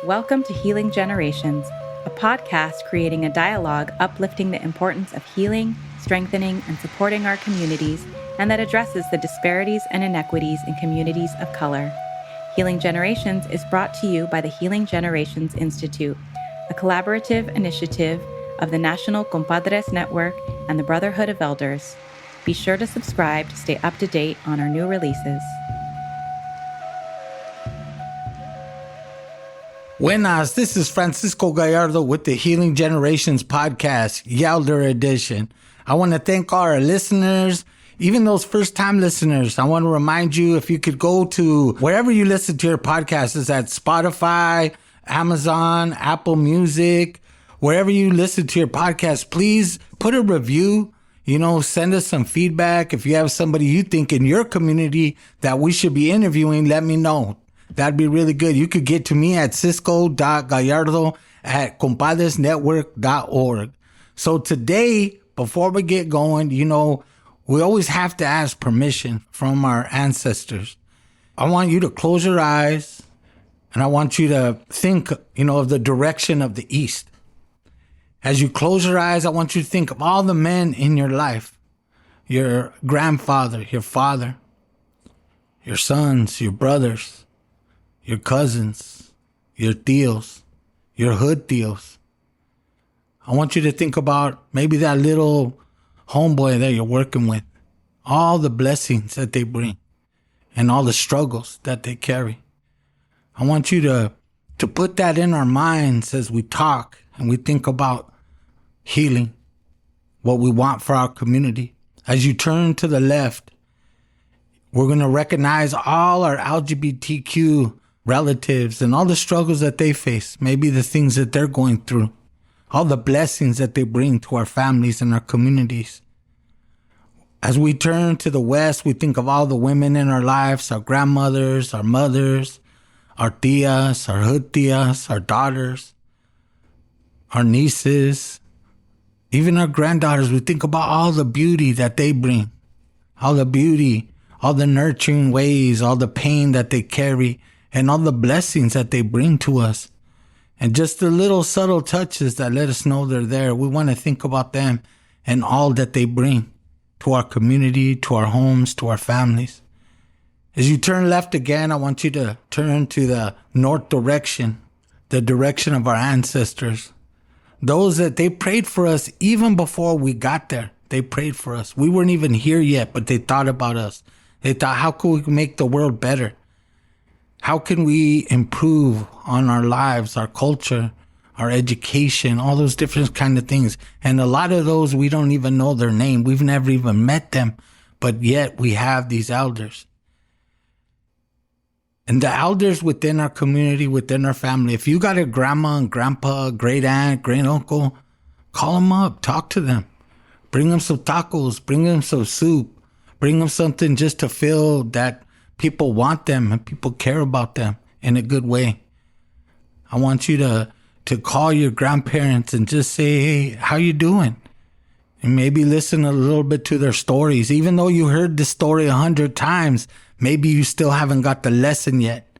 Welcome to Healing Generations, a podcast creating a dialogue uplifting the importance of healing, strengthening, and supporting our communities, and that addresses the disparities and inequities in communities of color. Healing Generations is brought to you by the Healing Generations Institute, a collaborative initiative of the National Compadres Network and the Brotherhood of Yelders. Be sure to subscribe to stay up to date on our new releases. Buenas, this is Francisco Gallardo with the Healing Generations podcast, Yelder edition. I want to thank all our listeners, even those first-time listeners. I want to remind you, if you could go to wherever you listen to your podcast, is at Spotify, Amazon, Apple Music, wherever you listen to your podcast, please put a review. Send us some feedback. If you have somebody you think in your community that we should be interviewing, let me know. That'd be really good. You could get to me at cisco.gallardo@compadresnetwork.org. So today, before we get going, we always have to ask permission from our ancestors. I want you to close your eyes and I want you to think, of the direction of the east. As you close your eyes, I want you to think of all the men in your life, your grandfather, your father, your sons, your brothers, your cousins, your tios, your hood tios. I want you to think about maybe that little homeboy that you're working with, all the blessings that they bring and all the struggles that they carry. I want you to put that in our minds as we talk and we think about healing, what we want for our community. As you turn to the left, we're going to recognize all our LGBTQ relatives and all the struggles that they face, maybe the things that they're going through, all the blessings that they bring to our families and our communities. As we turn to the west, we think of all the women in our lives, our grandmothers, our mothers, our tias, our hood tias, our daughters, our nieces, even our granddaughters. We think about all the beauty that they bring, all the beauty, all the nurturing ways, all the pain that they carry, and all the blessings that they bring to us. And just the little subtle touches that let us know they're there. We want to think about them and all that they bring to our community, to our homes, to our families. As you turn left again, I want you to turn to the north direction, the direction of our ancestors. Those that they prayed for us even before we got there. They prayed for us. We weren't even here yet, but they thought about us. They thought, how can we make the world better? How can we improve on our lives, our culture, our education, all those different kind of things? And a lot of those, we don't even know their name. We've never even met them, but yet we have these elders. And the elders within our community, within our family, if you got a grandma and grandpa, great aunt, great uncle, call them up, talk to them. Bring them some tacos, bring them some soup, bring them something just to feel that people want them and people care about them in a good way. I want you to call your grandparents and just say, hey, how you doing? And maybe listen a little bit to their stories. Even though you heard the story 100 times, maybe you still haven't got the lesson yet.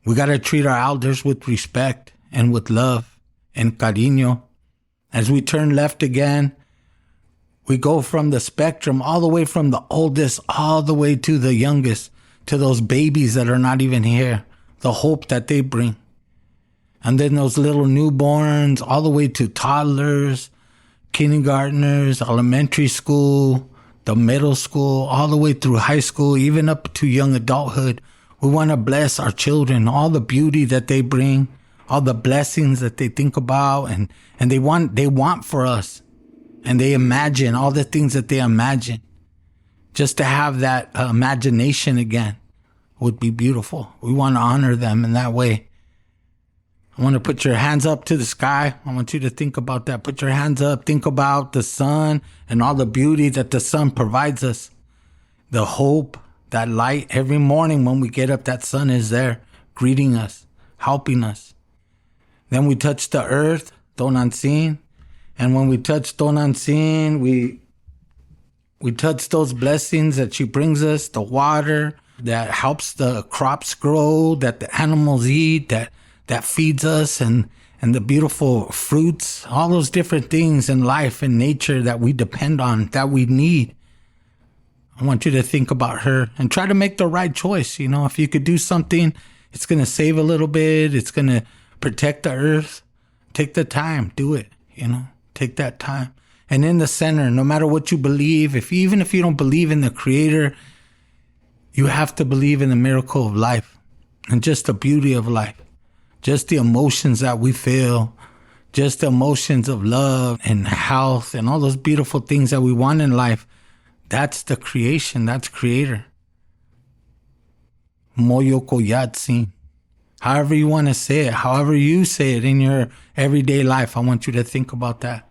We got to treat our elders with respect and with love and cariño. As we turn left again, we go from the spectrum all the way from the oldest all the way to the youngest, to those babies that are not even here, the hope that they bring. And then those little newborns all the way to toddlers, kindergartners, elementary school, the middle school, all the way through high school, even up to young adulthood. We want to bless our children, all the beauty that they bring, all the blessings that they think about and they want for us. And they imagine all the things that they imagine. Just to have that imagination again would be beautiful. We want to honor them in that way. I want to put your hands up to the sky. I want you to think about that. Put your hands up. Think about the sun and all the beauty that the sun provides us. The hope, that light. Every morning when we get up, that sun is there greeting us, helping us. Then we touch the earth, Don Unseen. And when we touch Don Unseen, we touch those blessings that she brings us, the water, that helps the crops grow, that the animals eat, that feeds us, and the beautiful fruits, all those different things in life and nature that we depend on, that we need. I want you to think about her and try to make the right choice. You know, if you could do something, it's going to save a little bit. It's going to protect the earth. Take the time. Do it. You know, take that time. And in the center, no matter what you believe, even if you don't believe in the Creator, you have to believe in the miracle of life and just the beauty of life, just the emotions that we feel, just the emotions of love and health and all those beautiful things that we want in life. That's the creation. That's Creator. Moyo Koyatsin. However you want to say it, however you say it in your everyday life, I want you to think about that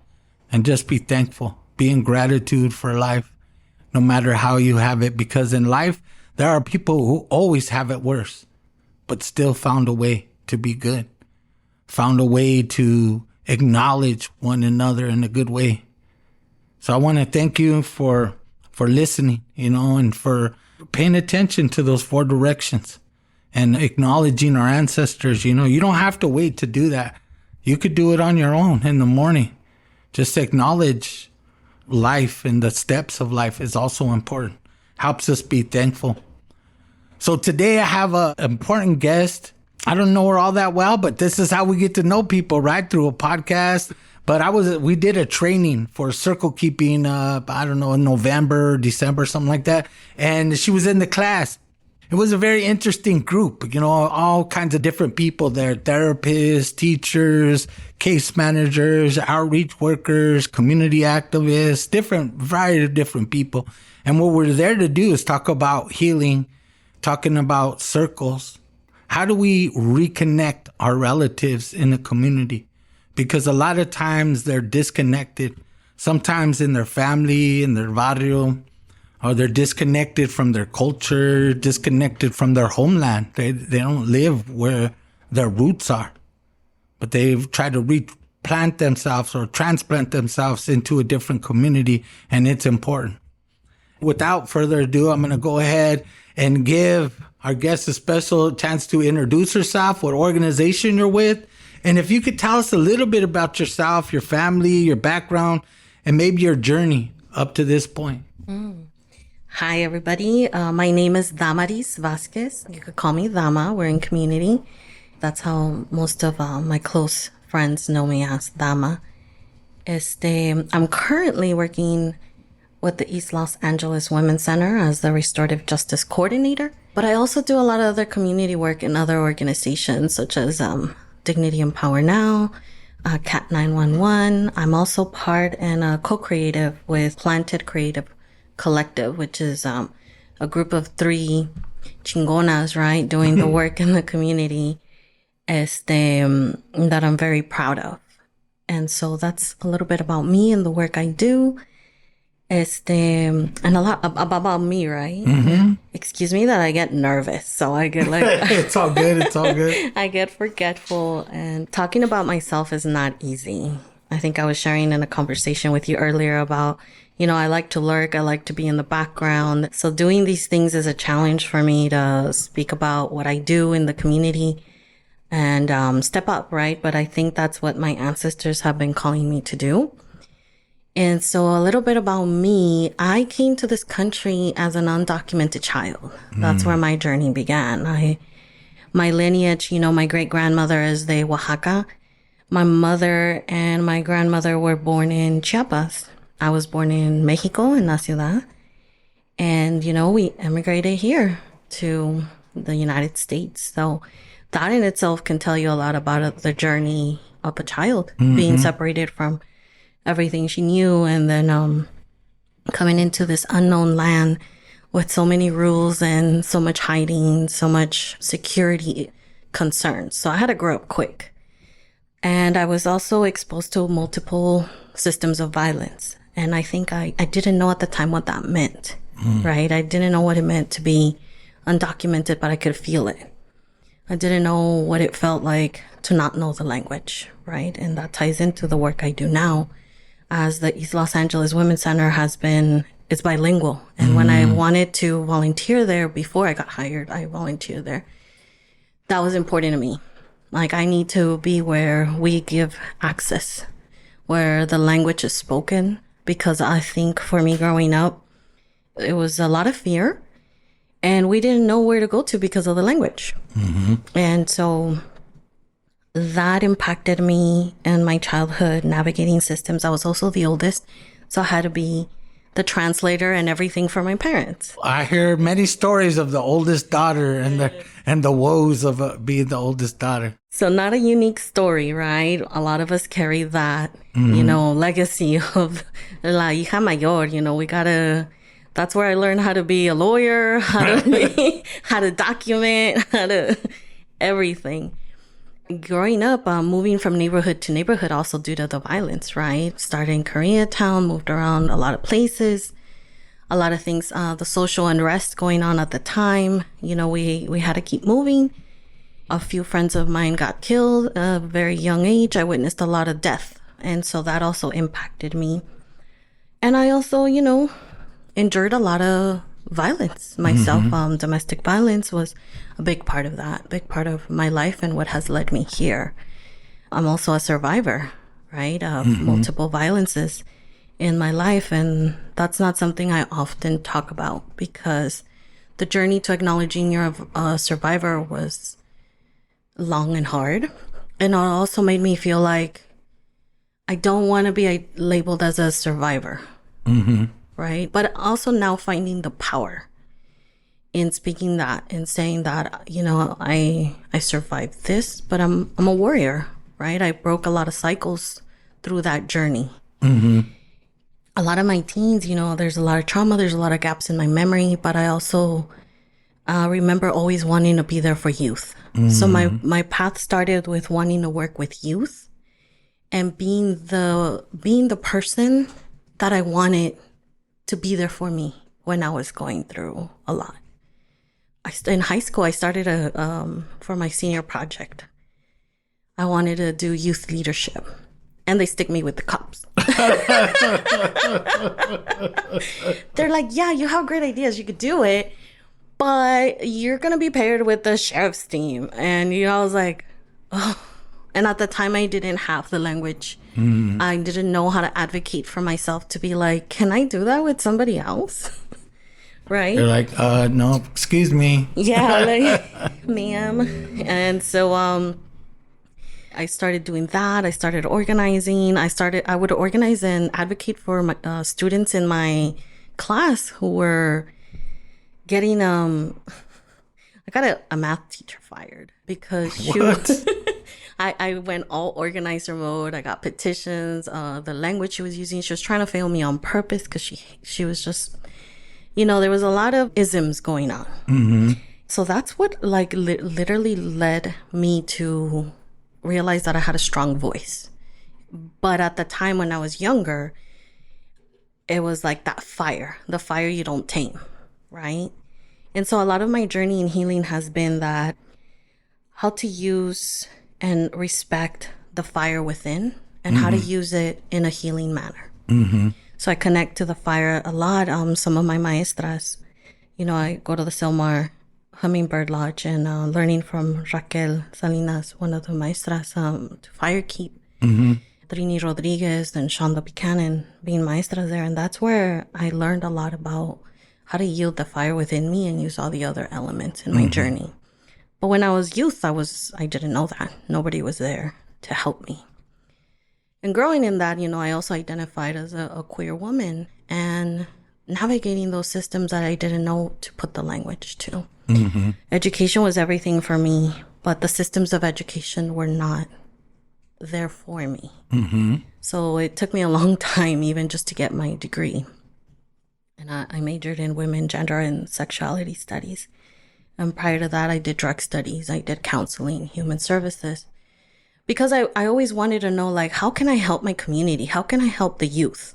and just be thankful. Be in gratitude for life, no matter how you have it, because in life, there are people who always have it worse, but still found a way to be good, found a way to acknowledge one another in a good way. So I want to thank you for listening, you know, and for paying attention to those 4 directions and acknowledging our ancestors. You know, you don't have to wait to do that. You could do it on your own in the morning. Just acknowledge life, and the steps of life is also important. Helps us be thankful. So today I have an important guest. I don't know her all that well, but this is how we get to know people, right? Through a podcast. But we did a training for circle keeping, I don't know, in November, December, something like that. And she was in the class. It was a very interesting group, you know, all kinds of different people there, therapists, teachers, case managers, outreach workers, community activists, variety of different people. And what we're there to do is talk about healing, talking about circles. How do we reconnect our relatives in the community? Because a lot of times they're disconnected, sometimes in their family, in their barrio, or they're disconnected from their culture, disconnected from their homeland. They don't live where their roots are, but they've tried to replant themselves or transplant themselves into a different community, and it's important. Without further ado, I'm going to go ahead and give our guest a special chance to introduce herself, what organization you're with, and if you could tell us a little bit about yourself, your family, your background, and maybe your journey up to this point. Hi, everybody. My name is Dámariz Vásquez. You could call me Dama. We're in community. That's how most of my close friends know me as Dama. I'm currently working with the East Los Angeles Women's Center as the Restorative Justice Coordinator. But I also do a lot of other community work in other organizations, such as Dignity Empower Now, Cat 911. I'm also part and co-creative with Planted Creative Collective, which is a group of 3 chingonas, right, doing the work in the community that I'm very proud of. And so that's a little bit about me and the work I do. And a lot about me, right? Mm-hmm. Excuse me that I get nervous. So I get like... It's all good. It's all good. I get forgetful, and talking about myself is not easy. I think I was sharing in a conversation with you earlier about, you know, I like to lurk. I like to be in the background. So doing these things is a challenge for me to speak about what I do in the community and step up, right? But I think that's what my ancestors have been calling me to do. And so a little bit about me, I came to this country as an undocumented child. That's where my journey began. My lineage, you know, my great grandmother is de Oaxaca. My mother and my grandmother were born in Chiapas. I was born in Mexico, in La Ciudad. And, you know, we immigrated here to the United States. So that in itself can tell you a lot about the journey of a child, being separated from everything she knew, and then coming into this unknown land with so many rules and so much hiding, so much security concerns. So I had to grow up quick. And I was also exposed to multiple systems of violence. And I think I didn't know at the time what that meant, right? I didn't know what it meant to be undocumented, but I could feel it. I didn't know what it felt like to not know the language, right? And that ties into the work I do now, as the East Los Angeles Women's Center has been it's bilingual. And when I wanted to volunteer there before I got hired, I volunteered there. That was important to me. Like, I need to be where we give access, where the language is spoken, because I think for me growing up, it was a lot of fear and we didn't know where to go to because of the language. And so that impacted me in my childhood, navigating systems. I was also the oldest, so I had to be the translator and everything for my parents. I hear many stories of the oldest daughter and the woes of being the oldest daughter. So not a unique story, right? A lot of us carry that, legacy of la hija mayor. That's where I learned how to be a lawyer, how to document, everything. Growing up, moving from neighborhood to neighborhood also due to the violence, right? Started in Koreatown, moved around a lot of places, a lot of things, the social unrest going on at the time. We had to keep moving. A few friends of mine got killed at a very young age. I witnessed a lot of death. And so that also impacted me. And I also, endured a lot of violence myself. Domestic violence was a big part of that, big part of my life and what has led me here. I'm also a survivor, right, of multiple violences in my life. And that's not something I often talk about because the journey to acknowledging you're a survivor was long and hard. And it also made me feel like I don't want to be labeled as a survivor. Right? But also now finding the power in speaking that and saying that, I survived this, but I'm a warrior, right? I broke a lot of cycles through that journey. A lot of my teens, there's a lot of trauma, there's a lot of gaps in my memory, but I also remember always wanting to be there for youth. So my path started with wanting to work with youth and being the person that I wanted to be there for me when I was going through a lot. In high school, I started for my senior project. I wanted to do youth leadership, and they stick me with the cops. They're like, yeah, you have great ideas. You could do it, but you're going to be paired with the sheriff's team. And, I was like, oh. And at the time, I didn't have the language. I didn't know how to advocate for myself to be like, can I do that with somebody else? Right? You're like, no, excuse me. Yeah, like, ma'am. And so I started doing that. I started organizing. I would organize and advocate for my students in my class who were getting, I got a math teacher fired because she was... I went all organizer mode. I got petitions. The language she was using, she was trying to fail me on purpose because she was just, there was a lot of isms going on. So that's what literally led me to realize that I had a strong voice. But at the time when I was younger, it was like that fire, the fire you don't tame, right? And so a lot of my journey in healing has been that how to use and respect the fire within and how to use it in a healing manner. So I connect to the fire a lot. Some of my maestras, I go to the Silmar Hummingbird Lodge and learning from Raquel Salinas, one of the maestras, to fire keep. Trini Rodriguez and Shonda Buchanan being maestras there. And that's where I learned a lot about how to yield the fire within me and use all the other elements in my journey. But when I was youth, I didn't know that. Nobody was there to help me. And growing in that, I also identified as a queer woman and navigating those systems that I didn't know to put the language to. Education was everything for me, but the systems of education were not there for me. So it took me a long time even just to get my degree. And I majored in women, gender, and sexuality studies. And prior to that, I did drug studies. I did counseling, human services. Because I always wanted to know, how can I help my community? How can I help the youth?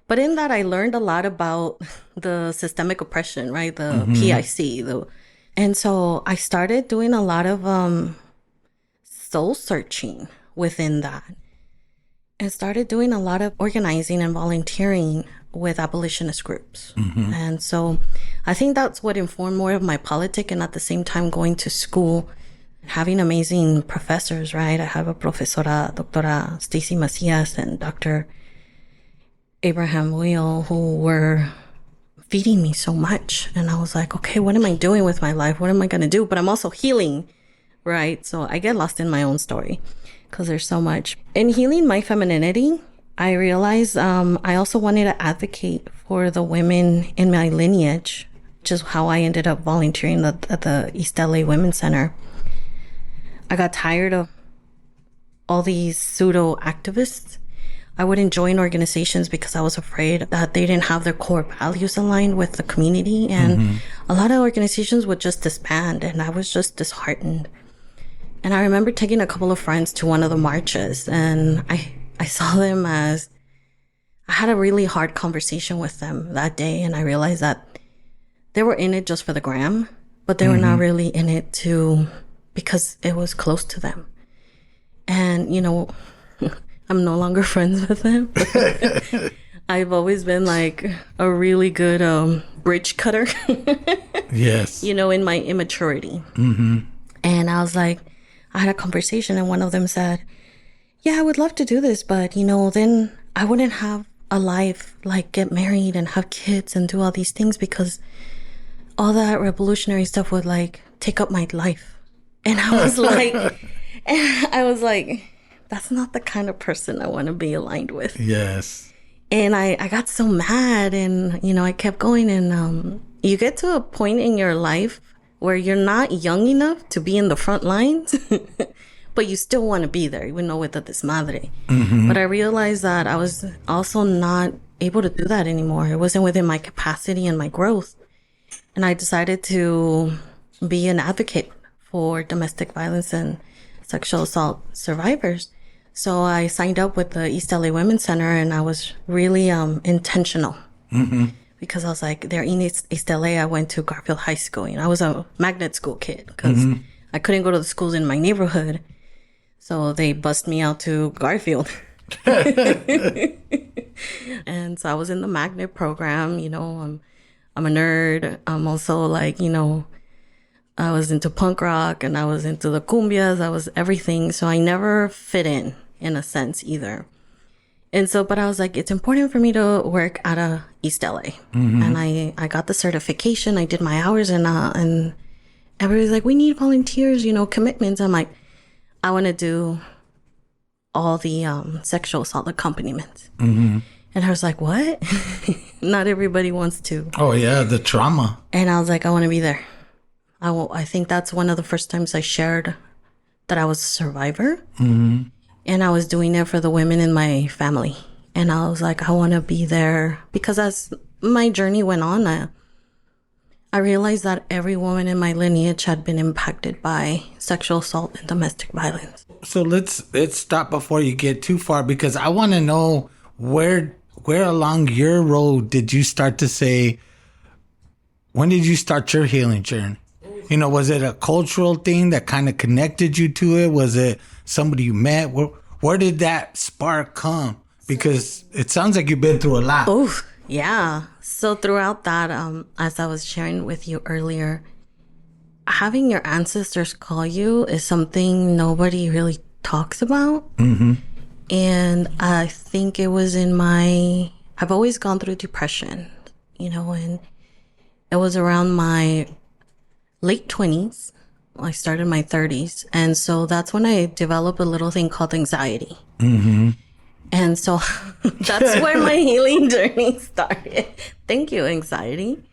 But in that, I learned a lot about the systemic oppression, right? The PIC. And so I started doing a lot of soul searching within that. and started doing a lot of organizing and volunteering with abolitionist groups. And so I think that's what informed more of my politic, and at the same time going to school, having amazing professors, right? I have a profesora, Doctora Stacy Macias and Dr. Abraham Wheel, who were feeding me so much. And I was like, okay, what am I doing with my life? What am I going to do? But I'm also healing, right? So I get lost in my own story because there's so much. In healing my femininity, I realized I also wanted to advocate for the women in my lineage, which is how I ended up volunteering at the East LA Women's Center. I got tired of all these pseudo activists. I wouldn't join organizations because I was afraid that they didn't have their core values aligned with the community. And a lot of organizations would just disband, and I was just disheartened. And I remember taking a couple of friends to one of the marches, and I saw them as, I had a really hard conversation with them that day, and I realized that they were in it just for the gram, but they were not really in it because it was close to them. And, you know, I'm no longer friends with them. I've always been like a really good bridge cutter. Yes. You know, in my immaturity. And I was like, I had a conversation, and one of them said, yeah, I would love to do this, but, you know, then I wouldn't have a life, like get married and have kids and do all these things, because all that revolutionary stuff would like take up my life. And I was like, that's not the kind of person I want to be aligned with. Yes. And I got so mad, and, you know, I kept going, and you get to a point in your life where you're not young enough to be in the front lines, but you still want to be there, even though with the desmadre. But I realized that I was also not able to do that anymore. It wasn't within my capacity and my growth. And I decided to be an advocate for domestic violence and sexual assault survivors. So I signed up with the East LA Women's Center, and I was really intentional. Because I was like, there in East LA, I went to Garfield High School. You know, I was a magnet school kid because I couldn't go to the schools in my neighborhood. So they bussed me out to Garfield. And so I was in the magnet program. You know, I'm a nerd. I'm also like, you know, I was into punk rock, and I was into the cumbias. I was everything. So I never fit in a sense either. And so, but I was like, it's important for me to work at a East LA. And I got the certification. I did my hours, and everybody's like, we need volunteers, you know, commitments. I'm like, I want to do all the sexual assault accompaniments. And I was like, what? Not everybody wants to. Oh, yeah, the trauma. And I was like, I want to be there. I think that's one of the first times I shared that I was a survivor. And I was doing it for the women in my family. And I was like, I want to be there. Because as my journey went on, I realized that every woman in my lineage had been impacted by sexual assault and domestic violence. So let's stop before you get too far, because I want to know where along your road did you start to say, when did you start your healing journey? You know, was it a cultural thing that kind of connected you to it? Was it somebody you met? Where did that spark come? Because it sounds like you've been through a lot. Oh, yeah. So throughout that, as I was sharing with you earlier, having your ancestors call you is something nobody really talks about. And I think it was I've always gone through depression, you know, and it was around my late 20s. I started my 30s. And so that's when I developed a little thing called anxiety. And so that's where my healing journey started. Thank you, anxiety.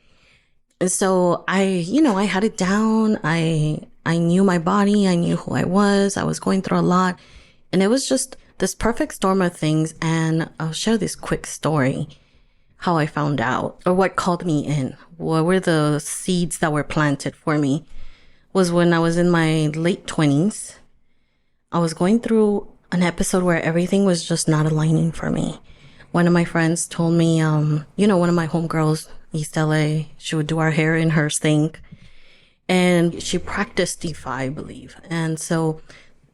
And so I had it down. I knew my body. I knew who I was going through a lot. And it was just this perfect storm of things. And I'll share this quick story, how I found out, or what called me in. What were the seeds that were planted for me was when I was in my late 20s. I was going through an episode where everything was just not aligning for me. One of my friends told me, one of my homegirls, East LA, she would do our hair in her sink. And she practiced DeFi, I believe. And so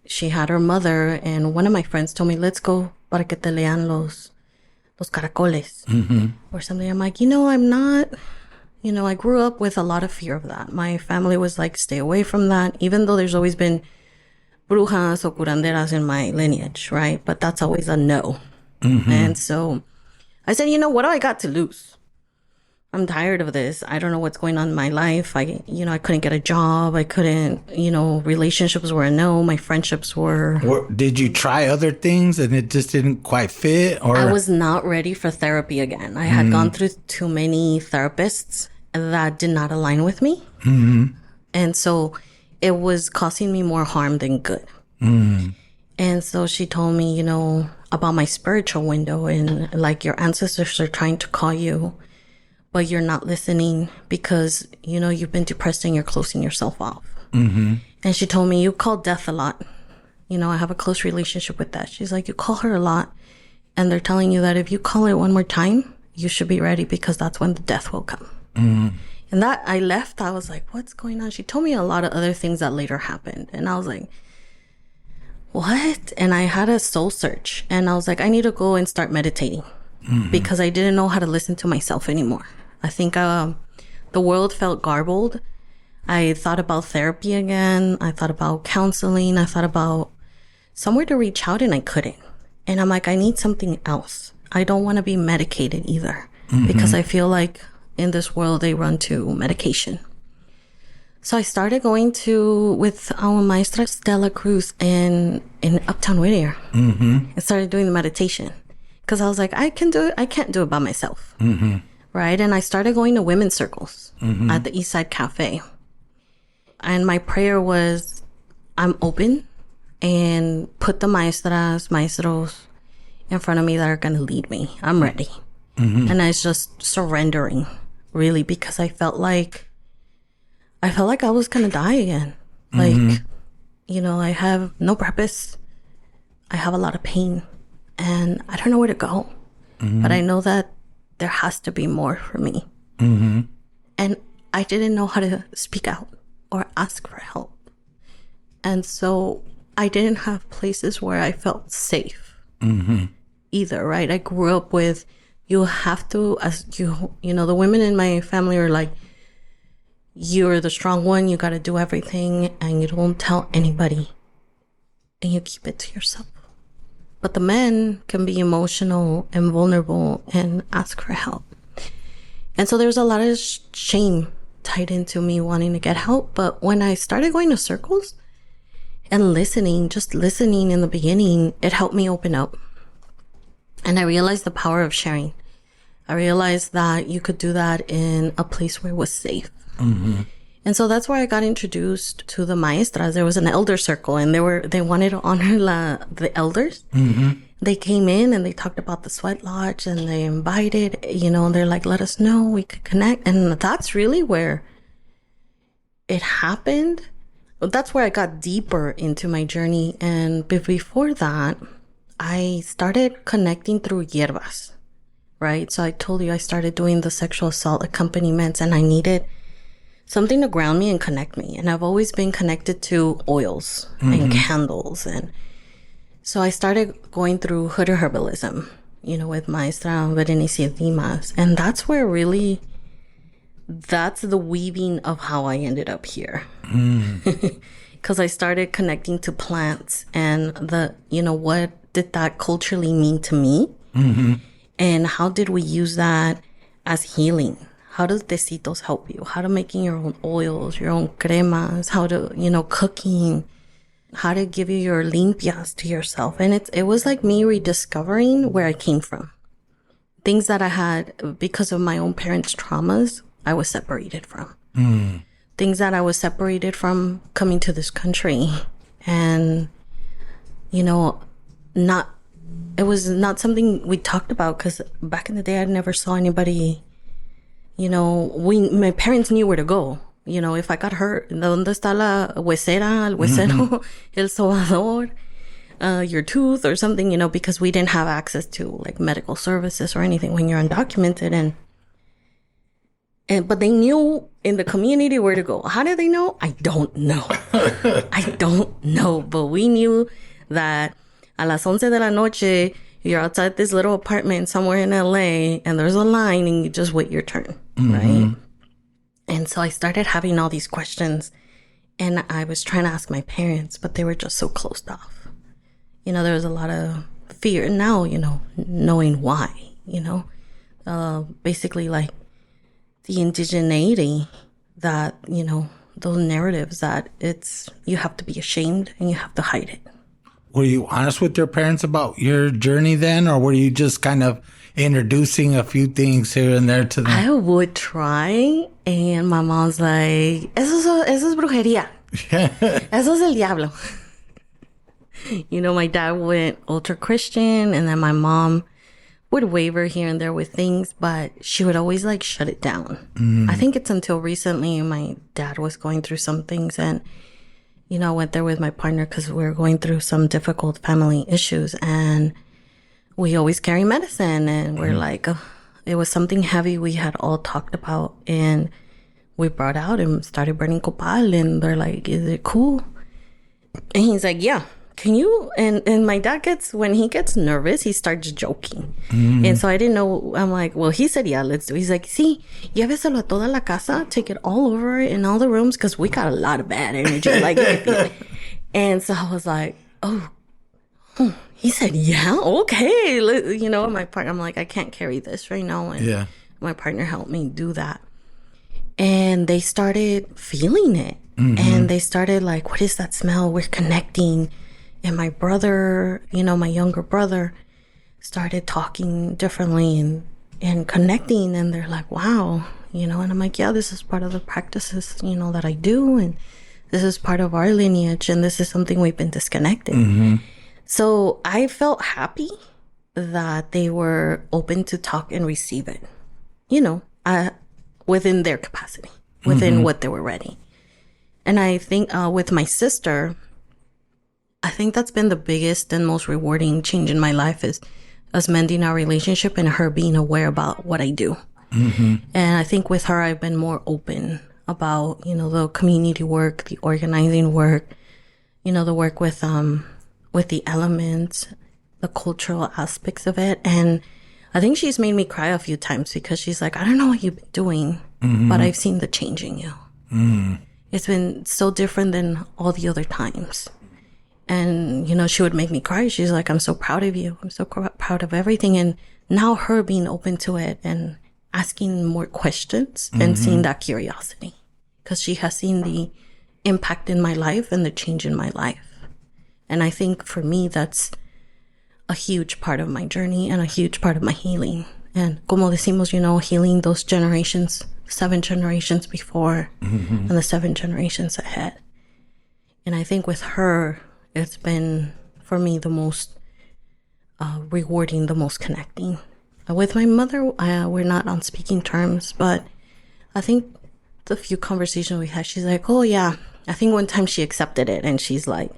she had her mother, and one of my friends told me, let's go para que te lean los caracoles or something. I'm like, I'm not, I grew up with a lot of fear of that. My family was like, stay away from that, even though there's always been brujas or curanderas in my lineage, right? But that's always a no. And so I said, what do I got to lose? I'm tired of this. I don't know what's going on in my life. I couldn't get a job. I couldn't, relationships were a no. My friendships were. Did you try other things and it just didn't quite fit? Or I was not ready for therapy again. I had gone through too many therapists that did not align with me. And so it was causing me more harm than good. And so she told me, about my spiritual window, and like your ancestors are trying to call you, but you're not listening because, you've been depressed and you're closing yourself off. And she told me, you call death a lot. I have a close relationship with that. She's like, you call her a lot. And they're telling you that if you call it one more time, you should be ready because that's when the death will come. And that I left, I was like, what's going on? She told me a lot of other things that later happened. And I was like, what? And I had a soul search. And I was like, I need to go and start meditating because I didn't know how to listen to myself anymore. I think the world felt garbled. I thought about therapy again. I thought about counseling. I thought about somewhere to reach out, and I couldn't. And I'm like, I need something else. I don't want to be medicated either because I feel like in this world they run to medication. So I started going with our maestra Stella Cruz in Uptown Whittier and started doing the meditation because I was like, I can't do it by myself. Right. And I started going to women's circles at the Eastside Cafe. And my prayer was, I'm open, and put the maestros in front of me that are going to lead me. I'm ready. And I was just surrendering, really, because I felt like I was going to die again. Like, I have no purpose. I have a lot of pain and I don't know where to go. But I know that there has to be more for me. And I didn't know how to speak out or ask for help. And so I didn't have places where I felt safe either, right? I grew up with, you have to, the women in my family are like, you're the strong one, you got to do everything, and you don't tell anybody, and you keep it to yourself. But the men can be emotional and vulnerable and ask for help. And so there's a lot of shame tied into me wanting to get help. But when I started going to circles and listening, just listening in the beginning, it helped me open up. And I realized the power of sharing. I realized that you could do that in a place where it was safe. And so that's where I got introduced to the maestras. There was an elder circle, and they wanted to honor the elders. They came in and they talked about the sweat lodge, and they invited, and they're like, let us know, we could connect. And that's really where it happened. That's where I got deeper into my journey. And before that, I started connecting through Yelders, right? So I told you I started doing the sexual assault accompaniments, and I needed something to ground me and connect me. And I've always been connected to oils and candles. And so I started going through hood herbalism, with Maestra Berenice Dimas. And that's where really, that's the weaving of how I ended up here. Because I started connecting to plants and what did that culturally mean to me? And how did we use that as healing? How does tecitos help you? How to making your own oils, your own cremas, how to, cooking, how to give you your limpias to yourself. And it was like me rediscovering where I came from. Things that I had, because of my own parents' traumas, I was separated from. Things that I was separated from coming to this country. And, it was not something we talked about, because back in the day, I never saw anybody. My parents knew where to go. If I got hurt, ¿dónde está la huesera, el huesero, el sobador, your tooth or something, because we didn't have access to like medical services or anything when you're undocumented. And But they knew in the community where to go. How did they know? I don't know. I don't know. But we knew that a las 11 de la noche, you're outside this little apartment somewhere in LA, and there's a line, and you just wait your turn, right? And so I started having all these questions, and I was trying to ask my parents, but they were just so closed off. You know, there was a lot of fear. Now, you know, knowing why, you know, basically like the indigeneity that, you know, those narratives that you have to be ashamed and you have to hide it. Were you honest with your parents about your journey then, or were you just kind of introducing a few things here and there to them? I would try, and my mom's like, eso es brujería. Eso es el diablo. You know, my dad went ultra Christian, and then my mom would waver here and there with things, but she would always like shut it down. I think it's until recently my dad was going through some things, and you know, I went there with my partner because we were going through some difficult family issues, and we always carry medicine, and we're like, it was something heavy we had all talked about, and we brought out and started burning copal, and they're like, is it cool? And he's like, yeah. Can you? And my dad when he gets nervous, he starts joking. And so I didn't know. I'm like, well, he said, yeah, let's do it. He's like, sí, lléveselo a toda la casa, take it all over in all the rooms, because we got a lot of bad energy. Like, and so I was like, oh. He said, yeah, okay. You know, my partner, I'm like, I can't carry this right now. And my partner helped me do that. And they started feeling it. And they started like, what is that smell? We're connecting. And my brother, you know, my younger brother, started talking differently and connecting. And they're like, wow, you know, and I'm like, yeah, this is part of the practices, you know, that I do. And this is part of our lineage. And this is something we've been disconnected. So I felt happy that they were open to talk and receive it, you know, within their capacity, within what they were ready. And I think with my sister, I think that's been the biggest and most rewarding change in my life, is us mending our relationship and her being aware about what I do. And I think with her, I've been more open about, you know, the community work, the organizing work, you know, the work with the elements, the cultural aspects of it. And I think she's made me cry a few times, because she's like, I don't know what you've been doing, but I've seen the change in you. It's been so different than all the other times. And, you know, she would make me cry. She's like, I'm so proud of you. I'm so proud of everything. And now her being open to it and asking more questions and seeing that curiosity, because she has seen the impact in my life and the change in my life. And I think for me, that's a huge part of my journey and a huge part of my healing. And como decimos, you know, healing those generations, 7 generations before and the 7 generations ahead. And I think with her, it's been, for me, the most rewarding, the most connecting. With my mother, we're not on speaking terms, but I think the few conversations we had, she's like, oh, yeah. I think one time she accepted it, and she's like,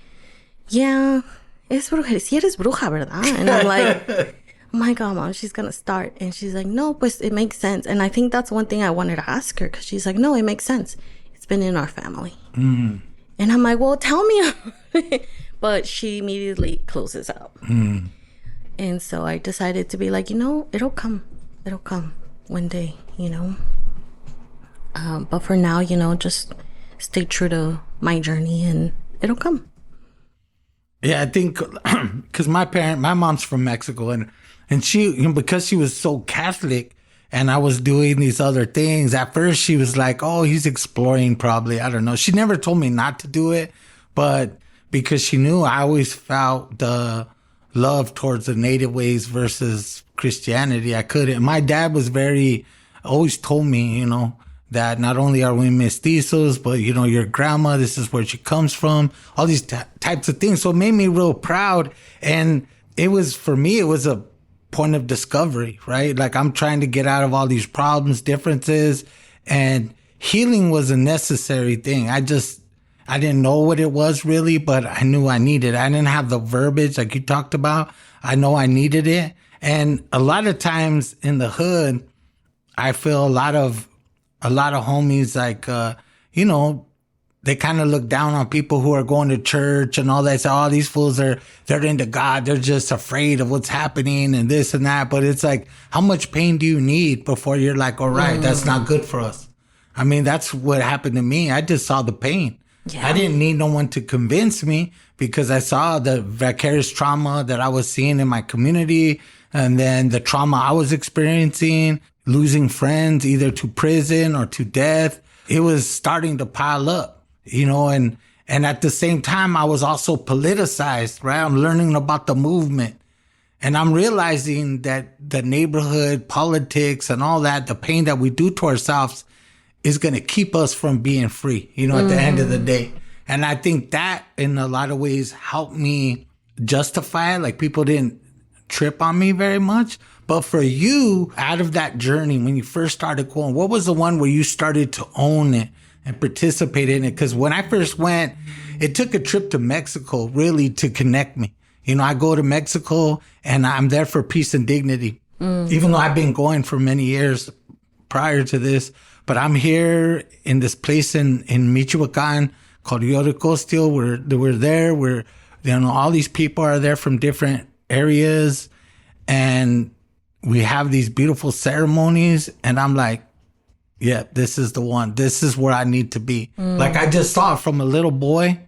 yeah, es brujería. Si eres bruja, ¿verdad? And I'm like, oh my God, Mom, she's going to start. And she's like, no, pues it makes sense. And I think that's one thing I wanted to ask her, because she's like, no, it makes sense. It's been in our family. And I'm like, well, tell me. But she immediately closes out. And so I decided to be like, you know, it'll come. It'll come one day, you know. But for now, you know, just stay true to my journey, and it'll come. Yeah, I think because my mom's from Mexico, and she, you know, because she was so Catholic, and I was doing these other things, at first she was like, oh, he's exploring probably. I don't know. She never told me not to do it, but because she knew I always felt the love towards the native ways versus Christianity. I couldn't. My dad was always told me, you know, that not only are we mestizos, but, you know, your grandma, this is where she comes from, all these types of things. So it made me real proud. And for me, it was a point of discovery, right? Like, I'm trying to get out of all these problems, differences, and healing was a necessary thing. I didn't know what it was really, but I knew I needed it. I didn't have the verbiage like you talked about. I know I needed it. And a lot of times in the hood, I feel a lot of a lot of homies, like, you know, they kind of look down on people who are going to church and all that. So, oh, these fools they're into God. They're just afraid of what's happening and this and that. But it's like, how much pain do you need before you're like, all right, that's not good for us? I mean, that's what happened to me. I just saw the pain. Yeah. I didn't need no one to convince me because I saw the vicarious trauma that I was seeing in my community, and then the trauma I was experiencing, losing friends either to prison or to death. It was starting to pile up, you know, and at the same time, I was also politicized, right? I'm learning about the movement, and I'm realizing that the neighborhood politics and all that, the pain that we do to ourselves is going to keep us from being free, you know, at the end of the day. And I think that in a lot of ways helped me justify it. Like, people didn't trip on me very much. But for you, out of that journey, when you first started going, what was the one where you started to own it and participate in it? Because when I first went, it took a trip to Mexico really to connect me. You know, I go to Mexico and I'm there for peace and dignity, even though I've been going for many years prior to this. But I'm here in this place in Michoacan called Yoricostio. We're there. You know, all these people are there from different areas, and we have these beautiful ceremonies. And I'm like, yeah, this is the one. This is where I need to be. Like, I just saw it from a little boy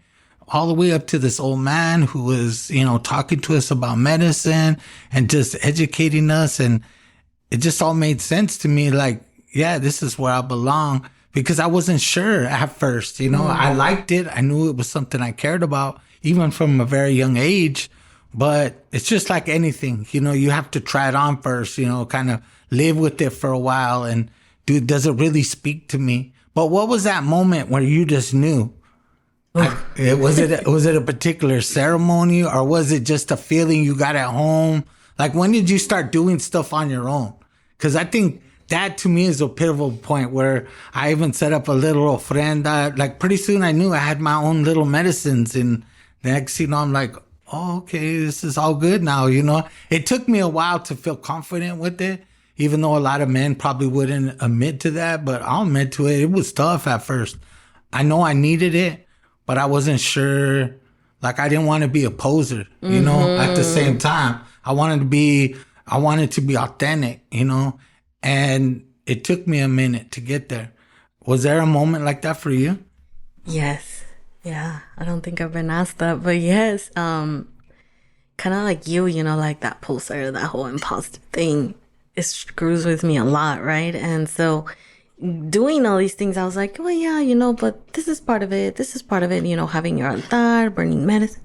all the way up to this old man who was, you know, talking to us about medicine and just educating us. And it just all made sense to me. Like, yeah, this is where I belong, because I wasn't sure at first, you know. I liked it. I knew it was something I cared about, even from a very young age. But it's just like anything, you know, you have to try it on first, you know, kind of live with it for a while. And does it really speak to me? But what was that moment where you just knew? Was it a particular ceremony, or was it just a feeling you got at home? Like, when did you start doing stuff on your own? Because I think that to me is a pivotal point where I even set up a little ofrenda. Like, pretty soon I knew I had my own little medicines, and the next, you know, I'm like, oh, okay, this is all good now, you know. It took me a while to feel confident with it, even though a lot of men probably wouldn't admit to that, but I'll admit to it. It was tough at first. I know I needed it, but I wasn't sure. Like, I didn't want to be a poser, you know, at the same time. I wanted to be authentic, you know. And it took me a minute to get there. Was there a moment like that for you? Yes. Yeah. I don't think I've been asked that, but yes. Kind of like you know, like that pulsar, that whole imposter thing, it screws with me a lot, right? And so doing all these things, I was like, oh yeah, you know, but this is part of it. This is part of it, you know, having your altar, burning medicine.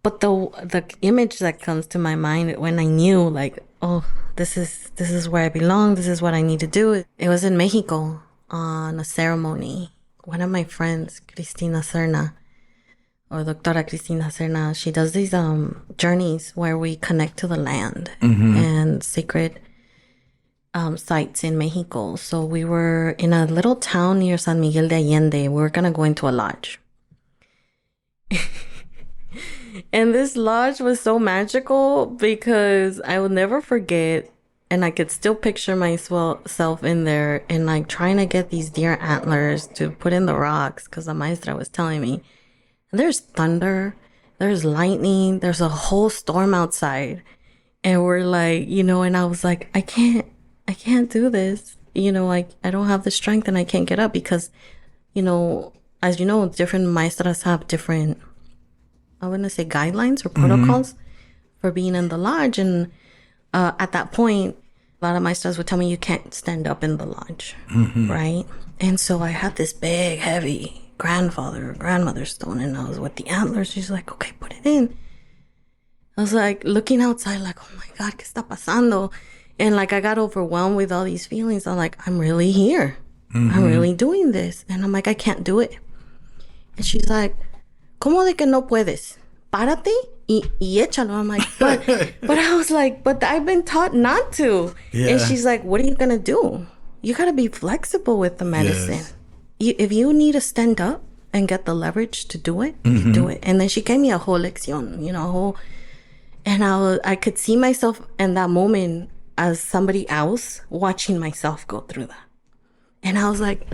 But the image that comes to my mind when I knew, like, oh, this is where I belong. This is what I need to do. It was in Mexico on a ceremony. One of my friends, Cristina Serna, or Doctora Cristina Serna, she does these journeys where we connect to the land and sacred sites in Mexico. So we were in a little town near San Miguel de Allende. We were going to go into a lodge. And this lodge was so magical because I will never forget, and I could still picture myself in there and like trying to get these deer antlers to put in the rocks because the maestra was telling me. And there's thunder, there's lightning, there's a whole storm outside. And we're like, you know, and I was like, I can't do this. You know, like, I don't have the strength and I can't get up because, you know, as you know, different maestras have different, I wouldn't say guidelines or protocols for being in the lodge. And at that point, a lot of maestras would tell me you can't stand up in the lodge, right? And so I had this big, heavy grandfather or grandmother stone, and I was with the antlers. She's like, okay, put it in. I was like looking outside like, oh my God, ¿qué está pasando? And like, I got overwhelmed with all these feelings. I'm like, I'm really here. I'm really doing this. And I'm like, I can't do it. And she's like, ¿cómo de que no puedes? Párate y échalo. I'm like, but I was like, but I've been taught not to. Yeah. And she's like, what are you going to do? You got to be flexible with the medicine. Yes. If you need to stand up and get the leverage to do it, you do it. And then she gave me a whole lección, you know, and I could see myself in that moment as somebody else watching myself go through that. And I was like,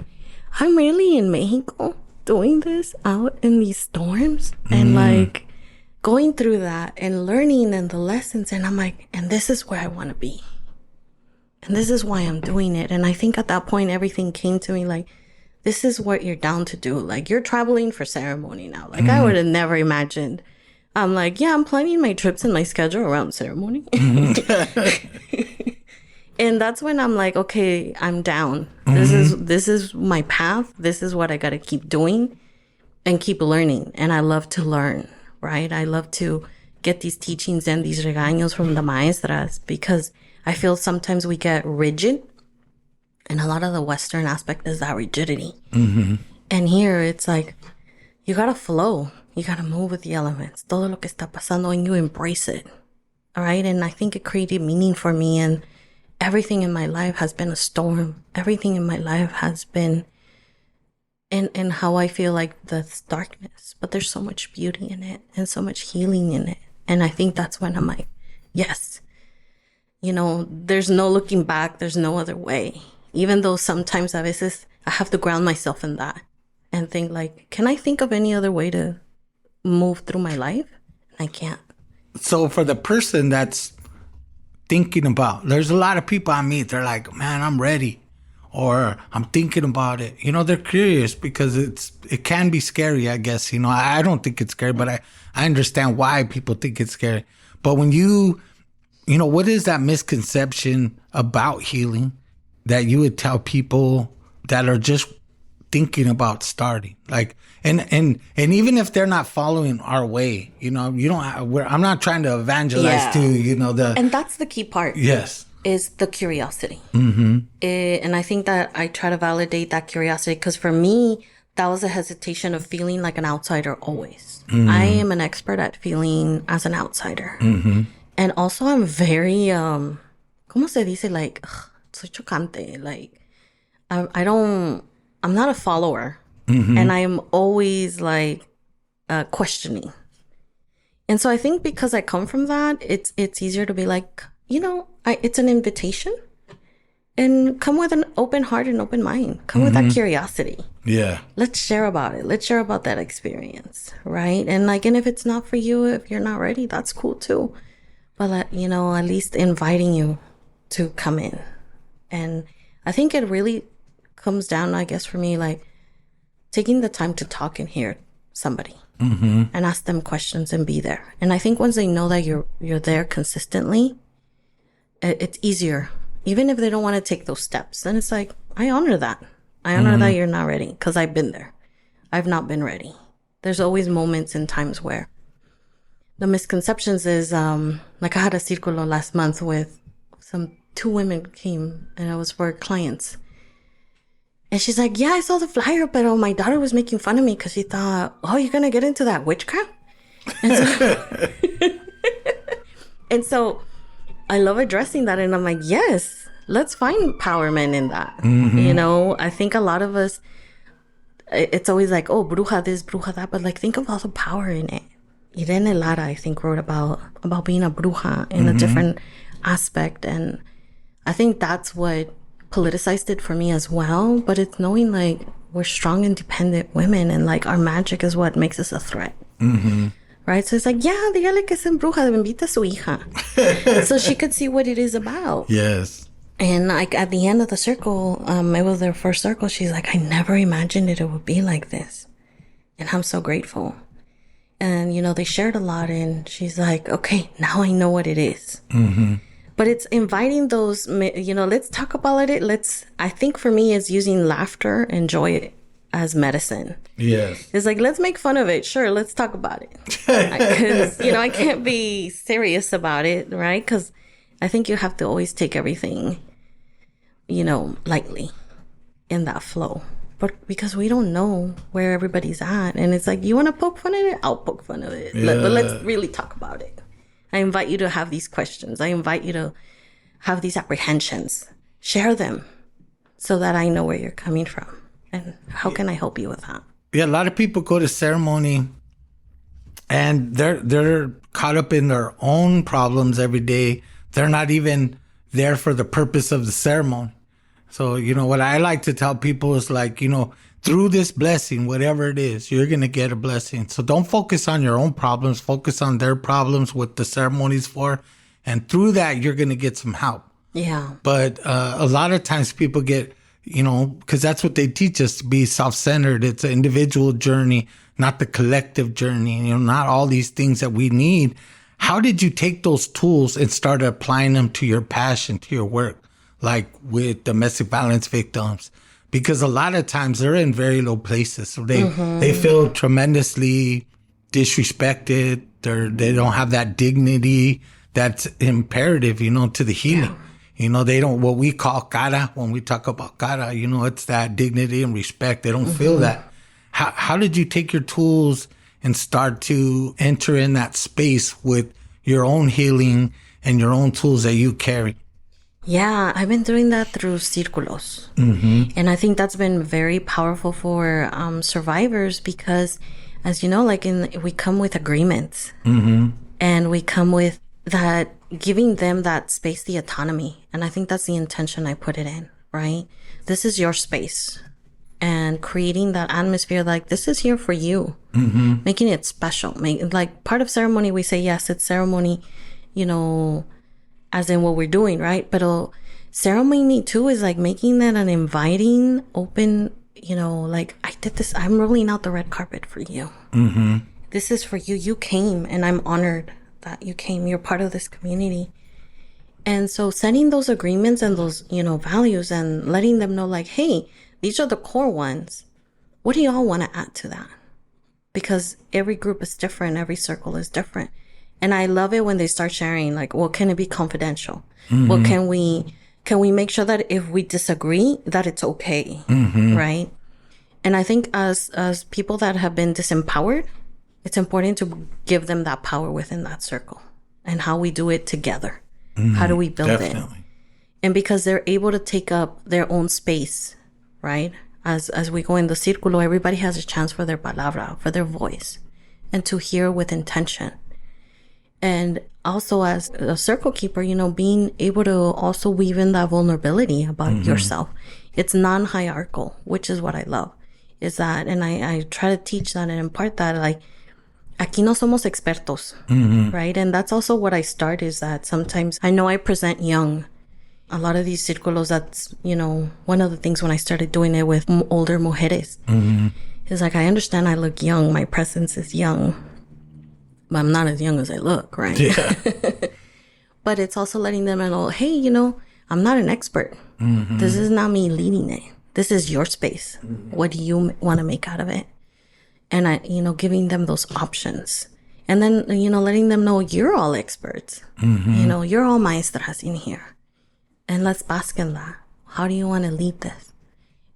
I'm really in Mexico doing this out in these storms and like going through that and learning and the lessons. And I'm like, and this is where I want to be. And this is why I'm doing it. And I think at that point, everything came to me like, this is what you're down to do. Like, you're traveling for ceremony now. Like, I would have never imagined. I'm like, yeah, I'm planning my trips and my schedule around ceremony. And that's when I'm like, okay, I'm down. This is my path. This is what I got to keep doing and keep learning. And I love to learn, right? I love to get these teachings and these regaños from the maestras, because I feel sometimes we get rigid. And a lot of the Western aspect is that rigidity. And here it's like, you got to flow. You got to move with the elements. Todo lo que está pasando, and you embrace it. All right. And I think it created meaning for me. And everything in my life has been a storm. Everything in my life has been in how I feel like there's darkness, but there's so much beauty in it and so much healing in it. And I think that's when I'm like, yes, you know, there's no looking back. There's no other way. Even though sometimes a veces I have to ground myself in that and think like, can I think of any other way to move through my life? I can't. So for the person that's thinking about, there's a lot of people I meet, they're like, man, I'm ready, or I'm thinking about it. You know, they're curious because it can be scary, I guess. You know, I don't think it's scary, but I understand why people think it's scary. But when you know, what is that misconception about healing that you would tell people that are just thinking about starting? Like, and even if they're not following our way, you know, I'm not trying to evangelize to, you know, and that's the key part. Yes. Is the curiosity. And I think that I try to validate that curiosity, because for me, that was a hesitation of feeling like an outsider always. I am an expert at feeling as an outsider. And also I'm very, ¿cómo se dice? Like, soy chocante. Like, I'm not a follower. And I'm always like questioning. And so I think because I come from that, it's easier to be like, you know, it's an invitation. And come with an open heart and open mind. Come with that curiosity. Yeah. Let's share about it. Let's share about that experience, right? And like, and if it's not for you, if you're not ready, that's cool too. But, you know, at least inviting you to come in. And I think it really comes down, I guess, for me, like taking the time to talk and hear somebody and ask them questions and be there. And I think once they know that you're there consistently, it's easier. Even if they don't want to take those steps, then it's like, I honor that. I honor that you're not ready, because I've been there. I've not been ready. There's always moments and times where the misconceptions is, like I had a círculo last month with two women came, and it was for clients. And she's like, yeah, I saw the flyer, but my daughter was making fun of me because she thought, oh, you're going to get into that witchcraft? And so I love addressing that. And I'm like, yes, let's find empowerment in that. You know, I think a lot of us, it's always like, oh, bruja this, bruja that. But like, think of all the power in it. Irene Lara, I think, wrote about being a bruja in a different aspect. And I think that's what politicized it for me as well. But it's knowing like we're strong, independent women, and like our magic is what makes us a threat. Right? So it's like, yeah, dígale que es en bruja, invita a su hija. So she could see what it is about. Yes. And like at the end of the circle, it was their first circle. She's like, I never imagined it would be like this. And I'm so grateful. And, you know, they shared a lot, and she's like, okay, now I know what it is. But it's inviting those, you know, let's talk about it. I think for me, it's using laughter and joy as medicine. Yes. It's like, let's make fun of it. Sure, let's talk about it. Because, you know, I can't be serious about it, right? Because I think you have to always take everything, you know, lightly in that flow. But because we don't know where everybody's at. And it's like, you want to poke fun at it? I'll poke fun of it. Yeah. But let's really talk about it. I invite you to have these questions. I invite you to have these apprehensions. Share them so that I know where you're coming from. And how can I help you with that? Yeah, a lot of people go to ceremony and they're caught up in their own problems every day. They're not even there for the purpose of the ceremony. So, what I like to tell people is like, through this blessing, whatever it is, you're going to get a blessing. So don't focus on your own problems. Focus on their problems, what the ceremony's for. And through that, you're going to get some help. Yeah. But a lot of times people get, because that's what they teach us, to be self-centered. It's an individual journey, not the collective journey, not all these things that we need. How did you take those tools and start applying them to your passion, to your work, like with domestic violence victims? Because a lot of times they're in very low places. So they feel tremendously disrespected. They don't have that dignity that's imperative, to the healing. Yeah. They don't, what we call cara, when we talk about cara, it's that dignity and respect. They don't feel that. How did you take your tools and start to enter in that space with your own healing and your own tools that you carry? Yeah, I've been doing that through círculos. And I think that's been very powerful for survivors because, as you know, we come with agreements. And we come with that, giving them that space, the autonomy. And I think that's the intention I put it in, right? This is your space. And creating that atmosphere, like, this is here for you. Making it special. Like, part of ceremony, we say, yes, it's ceremony, as in what we're doing, right? But ceremony too is like making that an inviting, open, like, I did this, I'm rolling out the red carpet for you. This is for you. You came, and I'm honored that you came. You're part of this community. And so setting those agreements and those, values and letting them know, like, hey, these are the core ones. What do y'all want to add to that? Because every group is different. Every circle is different. And I love it when they start sharing, like, well, can it be confidential? Well, can we make sure that if we disagree, that it's okay, right? And I think as people that have been disempowered, it's important to give them that power within that circle and how we do it together. How do we build it? And because they're able to take up their own space, right? As we go in the círculo, everybody has a chance for their palabra, for their voice, and to hear with intention. And also as a circle keeper, being able to also weave in that vulnerability about yourself. It's non-hierarchical, which is what I love. Is that, and I try to teach that and impart that, like, aquí no somos expertos, right? And that's also what I start, is that sometimes I know I present young. A lot of these círculos, that's, one of the things when I started doing it with older mujeres, is like, I understand I look young. My presence is young. But I'm not as young as I look, right? Yeah. But it's also letting them know, hey, I'm not an expert. This is not me leading it. This is your space. What do you want to make out of it? And giving them those options. And then, letting them know you're all experts. You're all maestras in here. And let's bask in that. How do you want to lead this?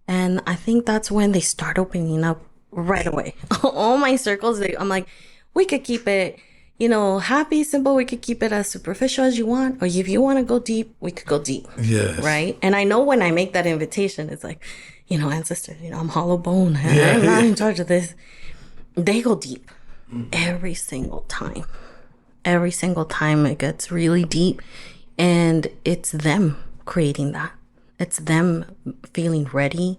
And I think that's when they start opening up right away. All my circles, I'm like, we could keep it, happy, simple. We could keep it as superficial as you want. Or if you want to go deep, we could go deep. Yes. Right? And I know when I make that invitation, it's like, ancestors, I'm hollow bone. I'm not in charge of this. They go deep every single time. Every single time it gets really deep. And it's them creating that. It's them feeling ready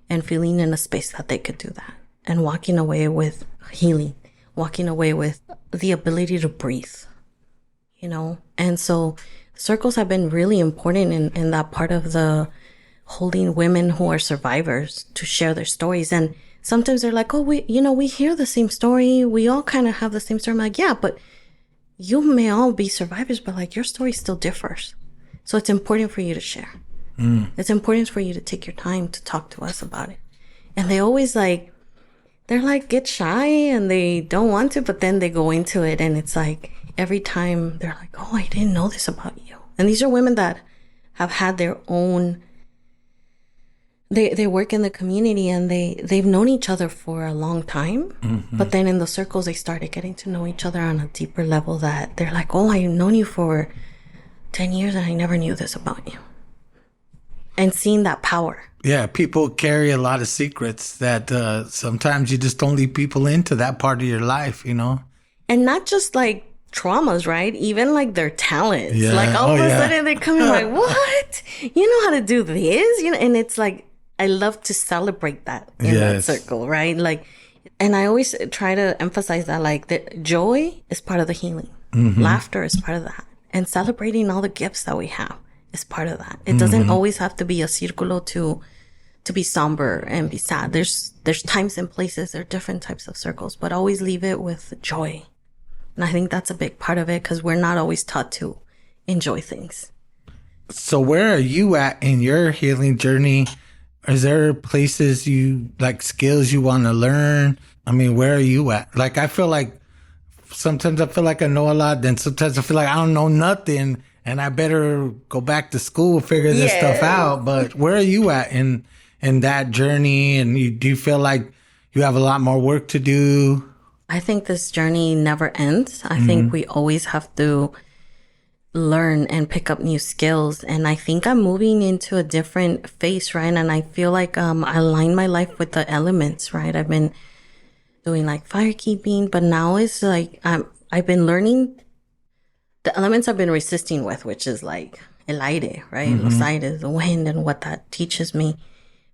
and feeling in a space that they could do that. And walking away with healing. Walking away with the ability to breathe, And so circles have been really important in that part of the holding women who are survivors to share their stories. And sometimes they're like, oh, we hear the same story. We all kind of have the same story. I'm like, yeah, but you may all be survivors, but like your story still differs. So it's important for you to share. It's important for you to take your time to talk to us about it. And they always they're like, get shy and they don't want to, but then they go into it. And it's like, every time they're like, oh, I didn't know this about you. And these are women that have had their own, they work in the community and they've known each other for a long time. But then in the circles, they started getting to know each other on a deeper level that they're like, oh, I've known you for 10 years and I never knew this about you. And seeing that power. Yeah, people carry a lot of secrets that sometimes you just don't lead people into that part of your life, And not just like traumas, right? Even like their talents. Yeah. Like all of a sudden they come in like, what? You know how to do this? You know, and it's like, I love to celebrate that in that circle, right? Like, and I always try to emphasize that, like, that joy is part of the healing. Laughter is part of that. And celebrating all the gifts that we have is part of that. It doesn't always have to be a círculo to be somber and be sad. There's times and places, there are different types of circles, but always leave it with joy. And I think that's a big part of it because we're not always taught to enjoy things. So where are you at in your healing journey? Is there places you like, skills you want to learn? I mean, where are you at? Like, I feel like sometimes I feel like I know a lot. Then sometimes I feel like I don't know nothing and I better go back to school, figure this stuff out. But where are you at in that journey? And do you feel like you have a lot more work to do? I think this journey never ends. I think we always have to learn and pick up new skills. And I think I'm moving into a different phase, right? And I feel like I align my life with the elements, right? I've been doing like firekeeping, but now it's like I've been learning the elements I've been resisting with, which is like el aire, right? Los aires, the wind, and what that teaches me.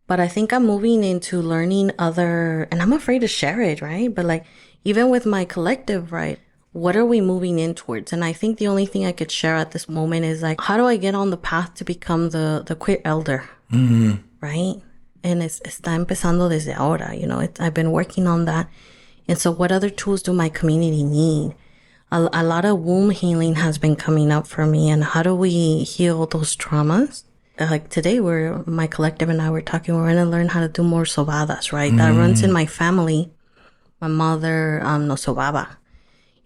But I think I'm moving into learning other, and I'm afraid to share it, right? But like, even with my collective, right? What are we moving in towards? And I think the only thing I could share at this moment is like, how do I get on the path to become the queer elder? Right? And está empezando desde ahora, you know, I've been working on that. And so what other tools do my community need? A lot of womb healing has been coming up for me. And how do we heal those traumas? Like today, my collective and I were talking, we're going to learn how to do more sobadas, right? That runs in my family. My mother no sobaba.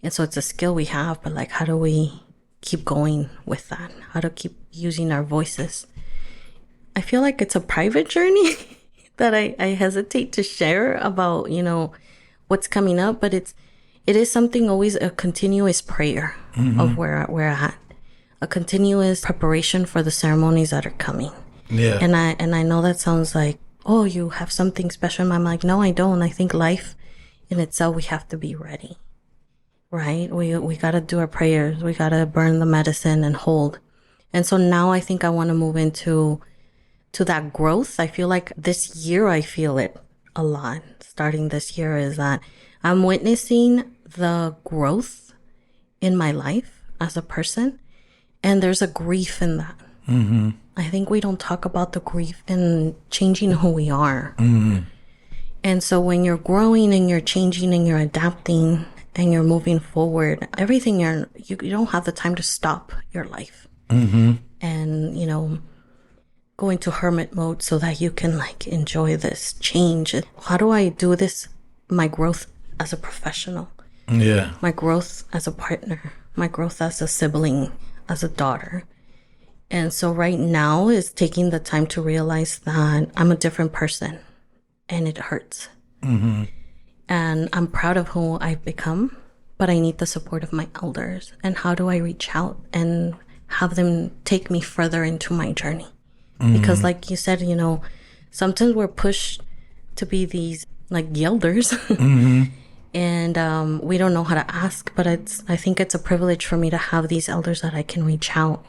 And so it's a skill we have, but like, how do we keep going with that? How to keep using our voices? I feel like it's a private journey that I hesitate to share about, you know, what's coming up, but it is something, always a continuous prayer of where we're at, a continuous preparation for the ceremonies that are coming. Yeah. And I know that sounds like, oh, you have something special in my mind. Like, no, I don't. I think life in itself, we have to be ready, right? We got to do our prayers. We got to burn the medicine and hold. And so now I think I want to move into that growth. I feel like this year, I feel it a lot. Starting this year is that I'm witnessing the growth in my life as a person. And there's a grief in that. I think we don't talk about the grief in changing who we are. And so when you're growing and you're changing and you're adapting and you're moving forward, everything you don't have the time to stop your life. And, you know, go into hermit mode so that you can like enjoy this change. How do I do this? My growth as a professional. Yeah. My growth as a partner. My growth as a sibling, as a daughter. And so right now is taking the time to realize that I'm a different person and it hurts. And I'm proud of who I've become, but I need the support of my elders. And how do I reach out and have them take me further into my journey? Because like you said, you know, sometimes we're pushed to be these like Yelders and we don't know how to ask, but I think it's a privilege for me to have these elders that I can reach out.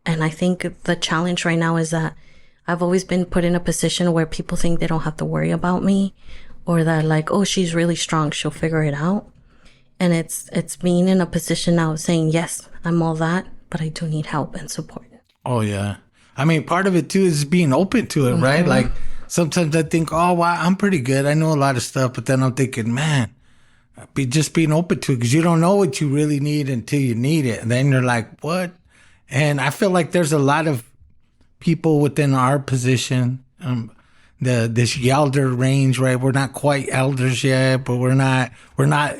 And I think the challenge right now is that I've always been put in a position where people think they don't have to worry about me, or that like, oh, she's really strong, she'll figure it out. And it's being in a position now of saying, yes, I'm all that, but I do need help and support. Oh, yeah. I mean, part of it, too, is being open to it, right? Like, sometimes I think, oh, wow, I'm pretty good. I know a lot of stuff. But then I'm thinking, man, just being open to it, because you don't know what you really need until you need it. And then you're like, what? And I feel like there's a lot of people within our position, this Yelder range, right? We're not quite elders yet, but we're not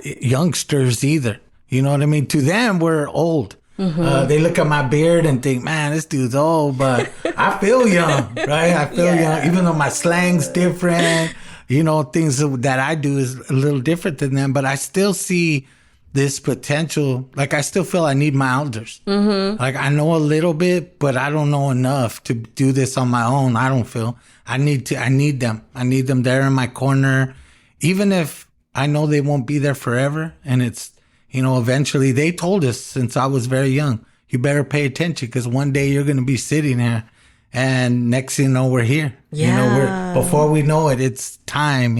youngsters either. You know what I mean? To them, we're old. They look at my beard and think, man, this dude's old, but I feel young, right? I feel young, even though my slang's different, you know, things that I do is a little different than them, but I still see this potential. Like, I still feel I need my elders. Like, I know a little bit, but I don't know enough to do this on my own. I don't feel I need them. I need them there in my corner, even if I know they won't be there forever. And it's, eventually they told us since I was very young, you better pay attention because one day you're going to be sitting here and next thing you know, we're here. Yeah. Before we know it, it's time,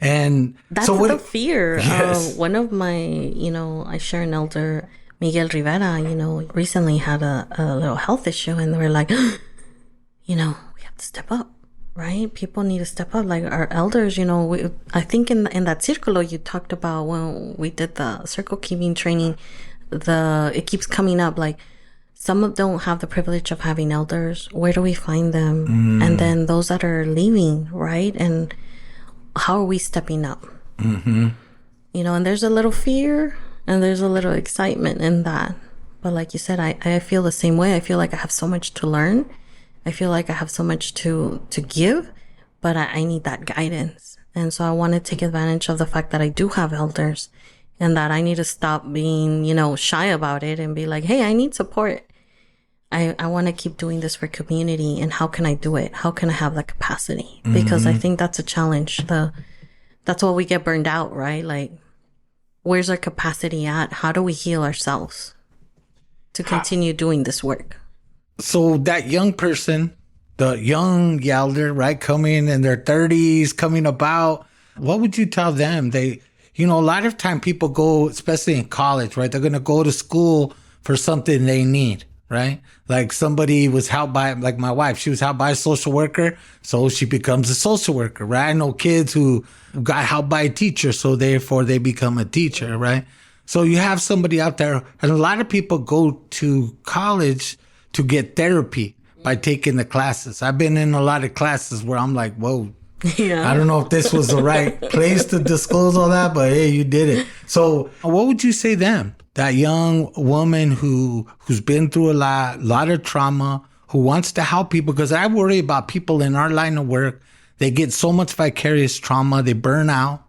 And that's so the fear. Yes. One of my, I share an elder, Miguel Rivera, recently had a little health issue, and they were like, we have to step up, right? People need to step up. Like our elders, I think in that círculo you talked about when we did the circle keeping training, it keeps coming up, like some don't have the privilege of having elders. Where do we find them? And then those that are leaving, right? And how are we stepping up? And there's a little fear and there's a little excitement in that. But like you said, I feel the same way. I feel like I have so much to learn. I feel like I have so much to give, but I need that guidance. And so I want to take advantage of the fact that I do have elders and that I need to stop being, shy about it and be like, hey, I need support. I want to keep doing this for community. And how can I do it? How can I have that capacity? Because I think that's a challenge. That's why we get burned out, right? Like, where's our capacity at? How do we heal ourselves to continue doing this work? So that young person, the young Yelder, right, coming in their 30s, coming about, what would you tell them? They, a lot of time people go, especially in college, right? They're going to go to school for something they need, right? Like somebody was helped by, like my wife, she was helped by a social worker, so she becomes a social worker, right? I know kids who got helped by a teacher, so therefore they become a teacher, right? So you have somebody out there, and a lot of people go to college to get therapy by taking the classes. I've been in a lot of classes where I'm like, whoa, yeah. I don't know if this was the right place to disclose all that, but hey, you did it. So what would you say them? That young woman who's been through a lot of trauma, who wants to help people, because I worry about people in our line of work. They get so much vicarious trauma, they burn out,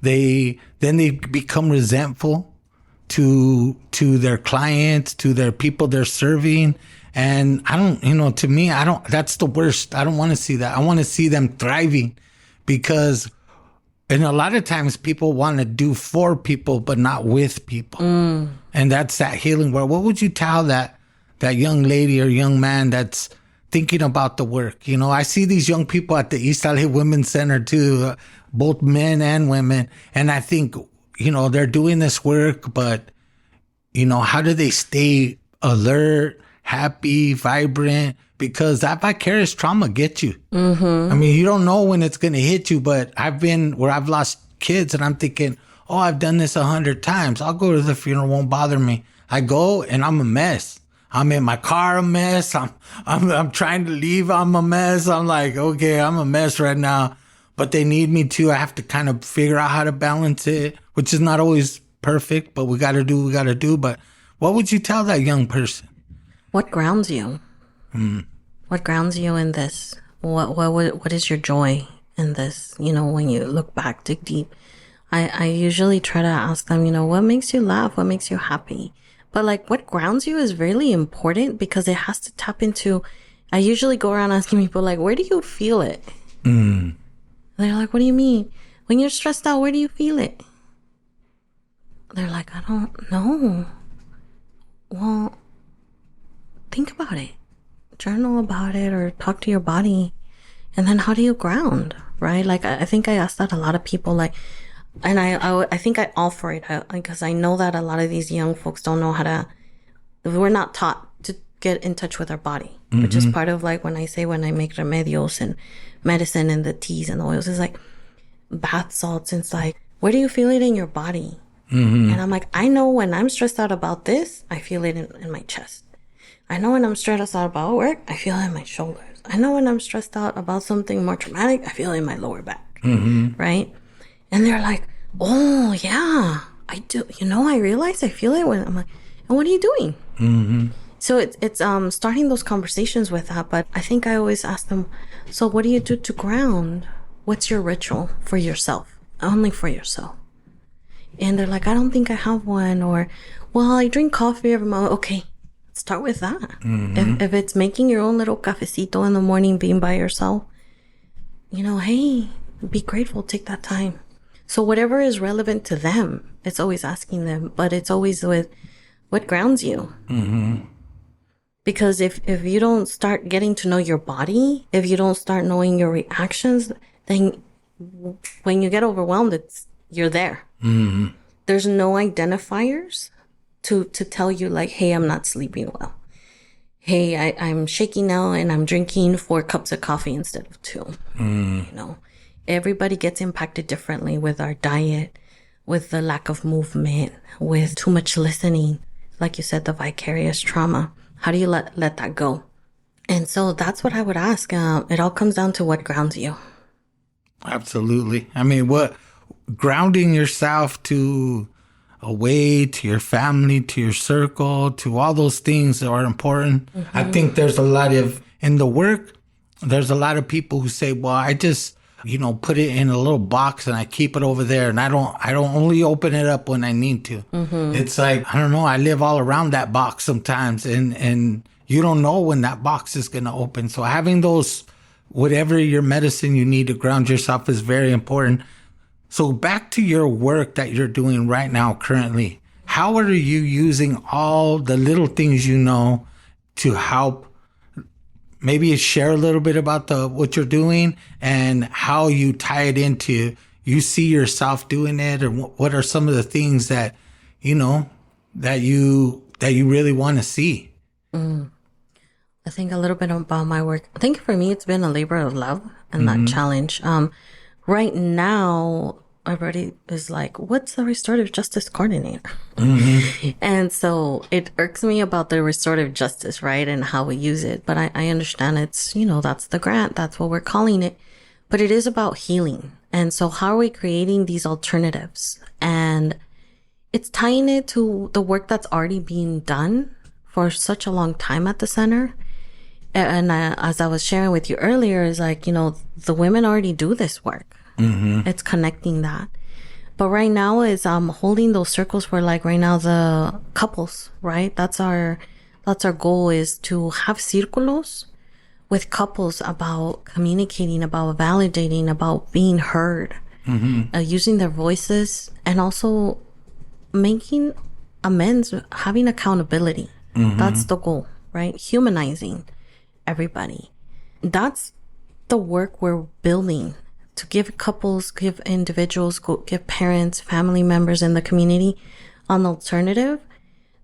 then they become resentful to their clients, to their people they're serving. And I don't, to me, that's the worst. I don't want to see that. I want to see them thriving, because, and a lot of times people want to do for people, but not with people. And that's that healing work. What would you tell that young lady or young man that's thinking about the work? I see these young people at the East LA Women's Center too, both men and women. And I think, they're doing this work, but, how do they stay alert, happy, vibrant? Because that vicarious trauma gets you. I mean, you don't know when it's going to hit you, but I've been where I've lost kids and I'm thinking, oh, I've done this 100 times. I'll go to the funeral, won't bother me. I go and I'm a mess. I'm in my car, a mess. I'm trying to leave. I'm a mess. I'm like, okay, I'm a mess right now, but they need me to. I have to kind of figure out how to balance it, which is not always perfect, but we got to do what we got to do. But what would you tell that young person? What grounds you? What grounds you in this? What is your joy in this? When you look back, dig deep. I usually try to ask them, what makes you laugh? What makes you happy? But like, what grounds you is really important, because it has to tap into, I usually go around asking people like, where do you feel it? They're like, what do you mean? When you're stressed out, where do you feel it? They're like, I don't know. Well, think about it. Journal about it or talk to your body. And then how do you ground, right? Like, I think I asked that a lot of people, like, and I think I offer it because I know that a lot of these young folks don't know how to, we're not taught to get in touch with our body, which is part of like when I make remedios and medicine and the teas and the oils, it's like bath salts. And it's like, where do you feel it in your body? And I'm like, I know when I'm stressed out about this, I feel it in my chest. I know when I'm stressed out about work, I feel it in my shoulders. I know when I'm stressed out about something more traumatic, I feel it in my lower back, right? And they're like, oh, yeah, I do. I realize I feel it when I'm like, and what are you doing? So it's starting those conversations with that. But I think I always ask them, so what do you do to ground? What's your ritual for yourself? Only for yourself. And they're like, I don't think I have one. Or, well, I drink coffee every morning. Okay, start with that. If it's making your own little cafecito in the morning, being by yourself, hey, be grateful, take that time. So whatever is relevant to them, it's always asking them, but it's always with what grounds you. Mm-hmm. Because if you don't start getting to know your body, if you don't start knowing your reactions, then when you get overwhelmed, you're there. Mm-hmm. There's no identifiers to tell you like, hey, I'm not sleeping well. Hey, I'm shaking now and I'm drinking 4 cups of coffee instead of 2. You know, everybody gets impacted differently with our diet, with the lack of movement, with too much listening. Like you said, the vicarious trauma. How do you let that go? And so that's what I would ask. It all comes down to what grounds you. Absolutely. I mean, what grounding yourself to away, to your family, to your circle, to all those things that are important. Mm-hmm. I think there's a lot of, in the work, there's a lot of people who say, well, I just, put it in a little box and I keep it over there. And I don't only open it up when I need to. Mm-hmm. It's like, I don't know, I live all around that box sometimes and you don't know when that box is going to open. So having those, whatever your medicine you need to ground yourself is very important. So back to your work that you're doing right now currently, how are you using all the little things you know to help? Maybe share a little bit about what you're doing and how you tie it into, you see yourself doing it, or what are some of the things that, that you really want to see? I think a little bit about my work. I think for me, it's been a labor of love and that challenge. Right now, everybody is like, what's the restorative justice coordinator? Mm-hmm. And so it irks me about the restorative justice, right? And how we use it. But I understand it's, that's the grant. That's what we're calling it. But it is about healing. And so how are we creating these alternatives? And it's tying it to the work that's already being done for such a long time at the center. And as I was sharing with you earlier, is like, the women already do this work. Mm-hmm. It's connecting that. But right now is holding those circles for like right now the couples, right? That's our goal, is to have círculos with couples about communicating, about validating, about being heard, using their voices, and also making amends, having accountability. Mm-hmm. That's the goal, right? Humanizing everybody. That's the work we're building to give couples, give individuals, give parents, family members in the community an alternative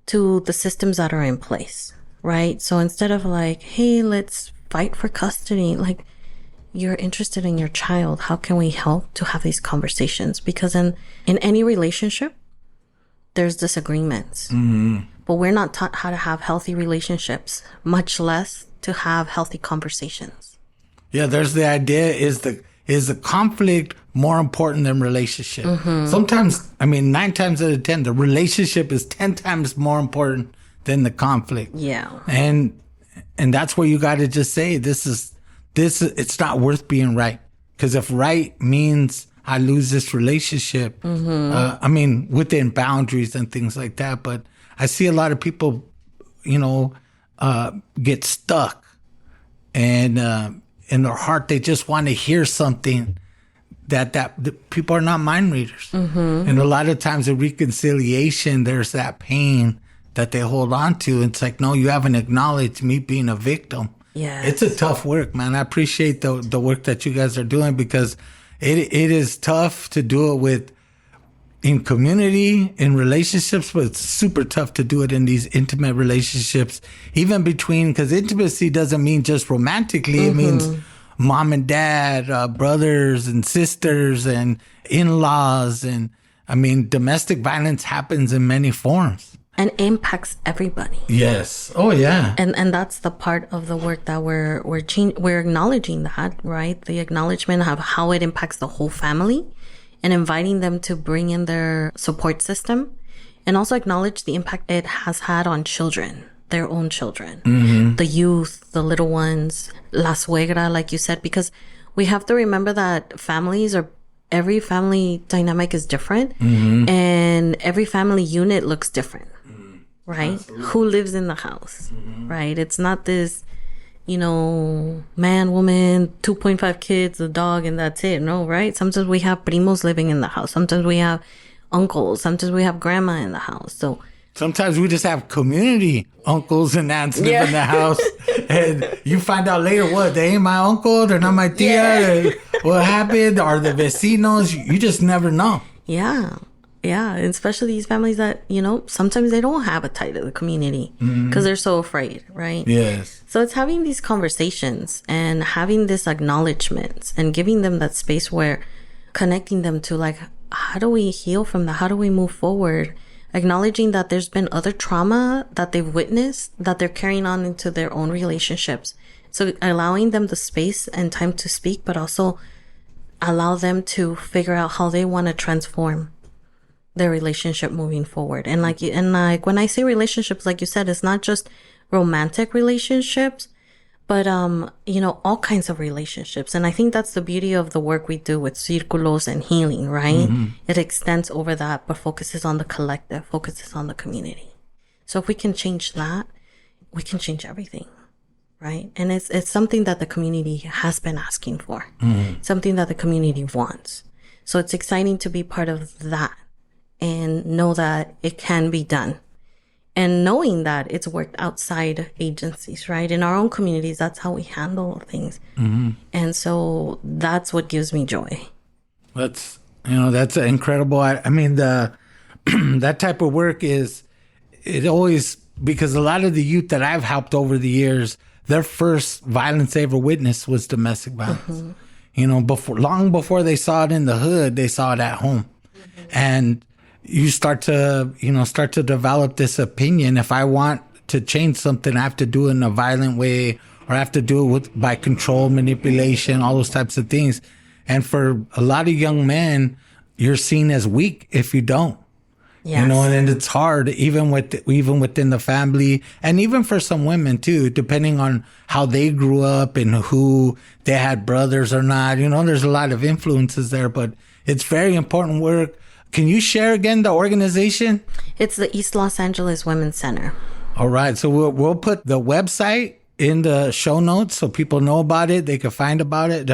to the systems that are in place, right? So instead of like, hey, let's fight for custody, like, you're interested in your child. How can we help to have these conversations? Because in any relationship, there's disagreements. Mm-hmm. But we're not taught how to have healthy relationships, much less to have healthy conversations. Yeah, there's the idea, is the conflict more important than relationship? Mm-hmm. Sometimes, 9 times out of 10, the relationship is 10 times more important than the conflict. Yeah. And that's where you got to just say, it's not worth being right. Because if right means I lose this relationship, within boundaries and things like that. But I see a lot of people, get stuck, and in their heart, they just want to hear something that the people are not mind readers. Mm-hmm. And a lot of times in reconciliation, there's that pain that they hold on to. It's like, no, you haven't acknowledged me being a victim. Yeah, it's a tough work, man. I appreciate the work that you guys are doing, because it is tough to do it in community, in relationships, but it's super tough to do it in these intimate relationships, even between, because intimacy doesn't mean just romantically. Mm-hmm. It means mom and dad, brothers and sisters and in-laws. And domestic violence happens in many forms. And impacts everybody. Yes. Oh, yeah. And that's the part of the work that we're acknowledging that, right? The acknowledgement of how it impacts the whole family, and inviting them to bring in their support system, and also acknowledge the impact it has had on children, their own children, the youth, the little ones, la suegra, like you said, because we have to remember that every family dynamic is different, and every family unit looks different, right? Absolutely. Who lives in the house, right? It's not this, man, woman, 2.5 kids, a dog, and that's it. No, right? Sometimes we have primos living in the house. Sometimes we have uncles. Sometimes we have grandma in the house. So sometimes we just have community uncles and aunts live in the house. And you find out later, what, they ain't my uncle, they're not my tia, what happened, are the vecinos? You just never know. Yeah. Yeah, especially these families that, sometimes they don't have a tie to the community because they're so afraid, right? Yes. So it's having these conversations and having this acknowledgement and giving them that space where connecting them to, like, how do we heal from that? How do we move forward? Acknowledging that there's been other trauma that they've witnessed that they're carrying on into their own relationships. So allowing them the space and time to speak, but also allow them to figure out how they want to transform their relationship moving forward. And like when I say relationships, like you said, it's not just romantic relationships, but all kinds of relationships. And I think that's the beauty of the work we do with Círculos and healing, right? It extends over that, but focuses on the collective, focuses on the community. So if we can change that, we can change everything, right? And it's something that the community has been asking for, something that the community wants. So it's exciting to be part of that and know that it can be done. And knowing that it's worked outside agencies, right? In our own communities, that's how we handle things. And so that's what gives me joy. That's incredible. I mean, that type of work it always, because a lot of the youth that I've helped over the years, their first violence they ever witnessed was domestic violence. Long before they saw it in the hood, they saw it at home. And you start to develop this opinion. If I want to change something, I have to do it in a violent way, or I have to do it by control, manipulation, all those types of things. And for a lot of young men, you're seen as weak if you don't. Yes. And it's hard, even within the family, and even for some women too, depending on how they grew up and who they had brothers or not. There's a lot of influences there, but it's very important work. Can you share again the organization? It's the East Los Angeles Women's Center. All right. So we'll put the website in the show notes so people know about it. They can find about it.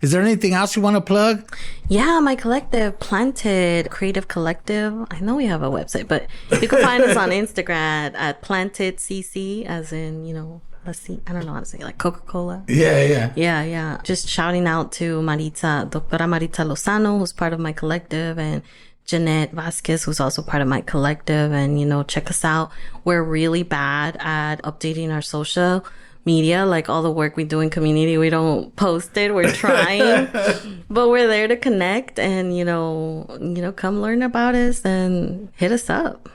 Is there anything else you want to plug? Yeah, my collective, Planted Creative Collective. I know we have a website, but you can find us on Instagram at Planted CC, as in, let's see, I don't know how to say it, like Coca-Cola. Yeah. Just shouting out to Doctora Maritza Lozano, who's part of my collective, and Jeanette Vásquez, who's also part of my collective. And, check us out. We're really bad at updating our social media, like all the work we do in community. We don't post it. We're trying, but we're there to connect and, come learn about us and hit us up.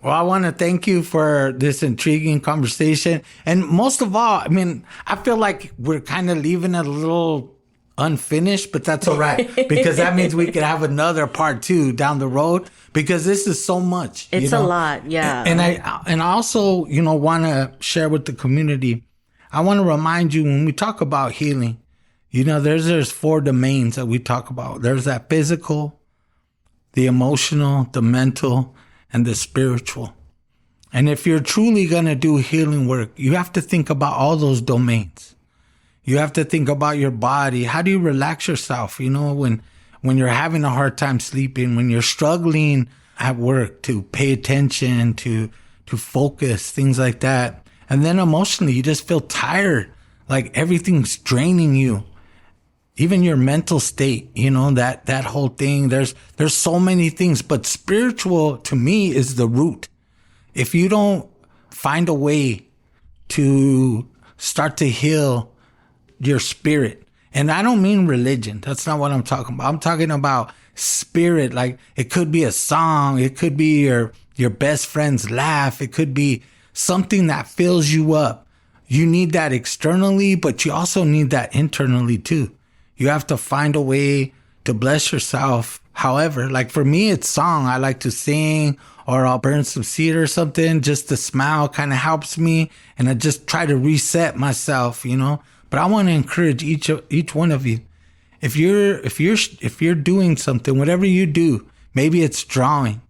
Well, I want to thank you for this intriguing conversation. And most of all, I feel like we're kind of leaving it a little unfinished, but that's all right, because that means we could have another part 2 down the road, because this is so much. It's a lot, yeah. And I also, want to share with the community. I want to remind you, when we talk about healing, there's 4 domains that we talk about. There's that physical, the emotional, the mental, and the spiritual. And if you're truly going to do healing work, you have to think about all those domains. You have to think about your body. How do you relax yourself? When you're having a hard time sleeping, when you're struggling at work to pay attention, to focus, things like that. And then emotionally, you just feel tired, like everything's draining you. Even your mental state, that whole thing. There's so many things, but spiritual to me is the root. If you don't find a way to start to heal your spirit, and I don't mean religion. That's not what I'm talking about. I'm talking about spirit. Like, it could be a song. It could be your best friend's laugh. It could be something that fills you up. You need that externally, but you also need that internally too. You have to find a way to bless yourself. However, like for me, it's song. I like to sing, or I'll burn some seed or something. Just the smile kind of helps me. And I just try to reset myself, But I want to encourage each one of you. If you're doing something, whatever you do, maybe it's drawing,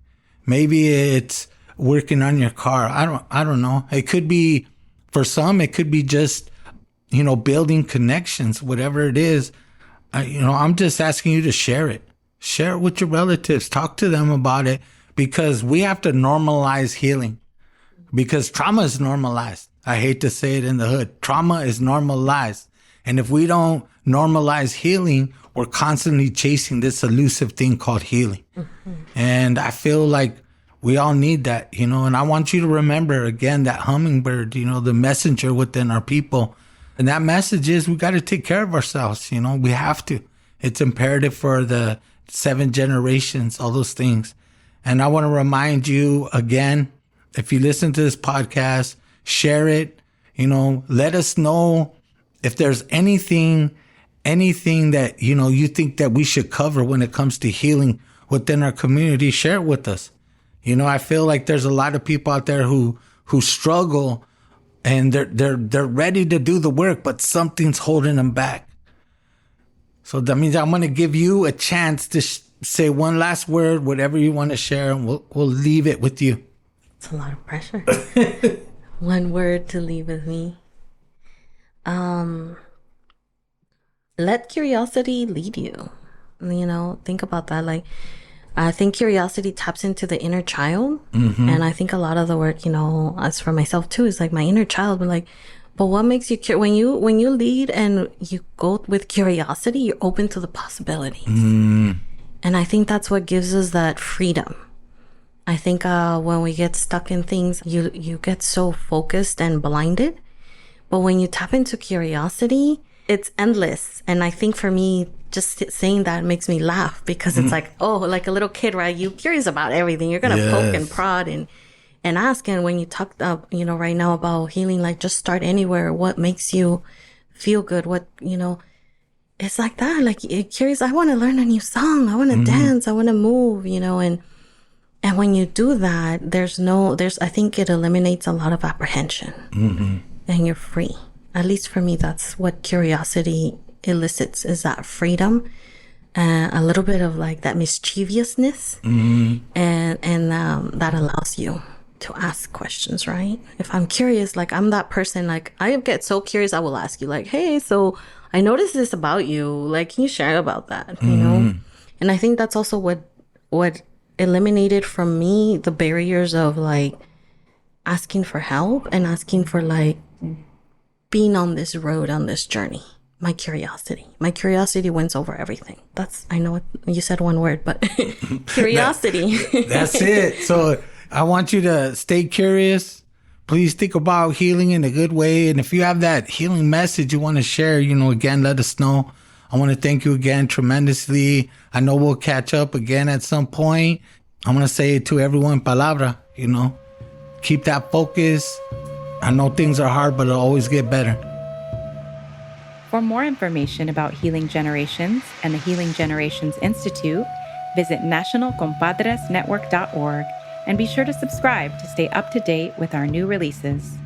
maybe it's working on your car. I don't know. It could be, for some, it could be just building connections, whatever it is. I'm just asking you to share it. Share it with your relatives. Talk to them about it, because we have to normalize healing, because trauma is normalized. I hate to say it in the hood. Trauma is normalized. And if we don't normalize healing, we're constantly chasing this elusive thing called healing. Mm-hmm. And I feel like we all need that, and I want you to remember again, that hummingbird, the messenger within our people. And that message is we got to take care of ourselves. We have to. It's imperative for the 7 generations, all those things. And I want to remind you again, if you listen to this podcast, share it, let us know if there's anything that, you think that we should cover when it comes to healing within our community. Share it with us. I feel like there's a lot of people out there who struggle, and they're ready to do the work, but something's holding them back. So that means I'm going to give you a chance to say one last word, whatever you want to share, and we'll leave it with you. It's a lot of pressure. One word to leave with me. Let curiosity lead you. Think about that. Like, I think curiosity taps into the inner child. Mm-hmm. And I think a lot of the work, as for myself too, is like my inner child. But what makes you when you lead and you go with curiosity, you're open to the possibilities. Mm. And I think that's what gives us that freedom. I think when we get stuck in things, you get so focused and blinded. But when you tap into curiosity, it's endless. And I think for me, just saying that makes me laugh, because it's like, like a little kid, right? You're curious about everything. You're going to poke and prod and ask. And when you talk, right now about healing, like just start anywhere. What makes you feel good? What, it's like that. Like, you're curious. I want to learn a new song. I want to dance. I want to move, and when you do that, I think it eliminates a lot of apprehension. Mm-hmm. And you're free. At least for me, that's what curiosity elicits, is that freedom, a little bit of like that mischievousness, and that allows you to ask questions, right? If I'm curious, like I'm that person, like I get so curious, I will ask you like, hey, so I noticed this about you, like, can you share about that, And I think that's also what eliminated from me the barriers of like asking for help and asking for like being on this road, on this journey. My curiosity wins over everything. I know you said one word, but curiosity. That's it. So I want you to stay curious. Please think about healing in a good way. And if you have that healing message you want to share, again, let us know. I want to thank you again tremendously. I know we'll catch up again at some point. I'm going to say it to everyone, palabra, keep that focus. I know things are hard, but it'll always get better. For more information about Healing Generations and the Healing Generations Institute, visit nationalcompadresnetwork.org and be sure to subscribe to stay up to date with our new releases.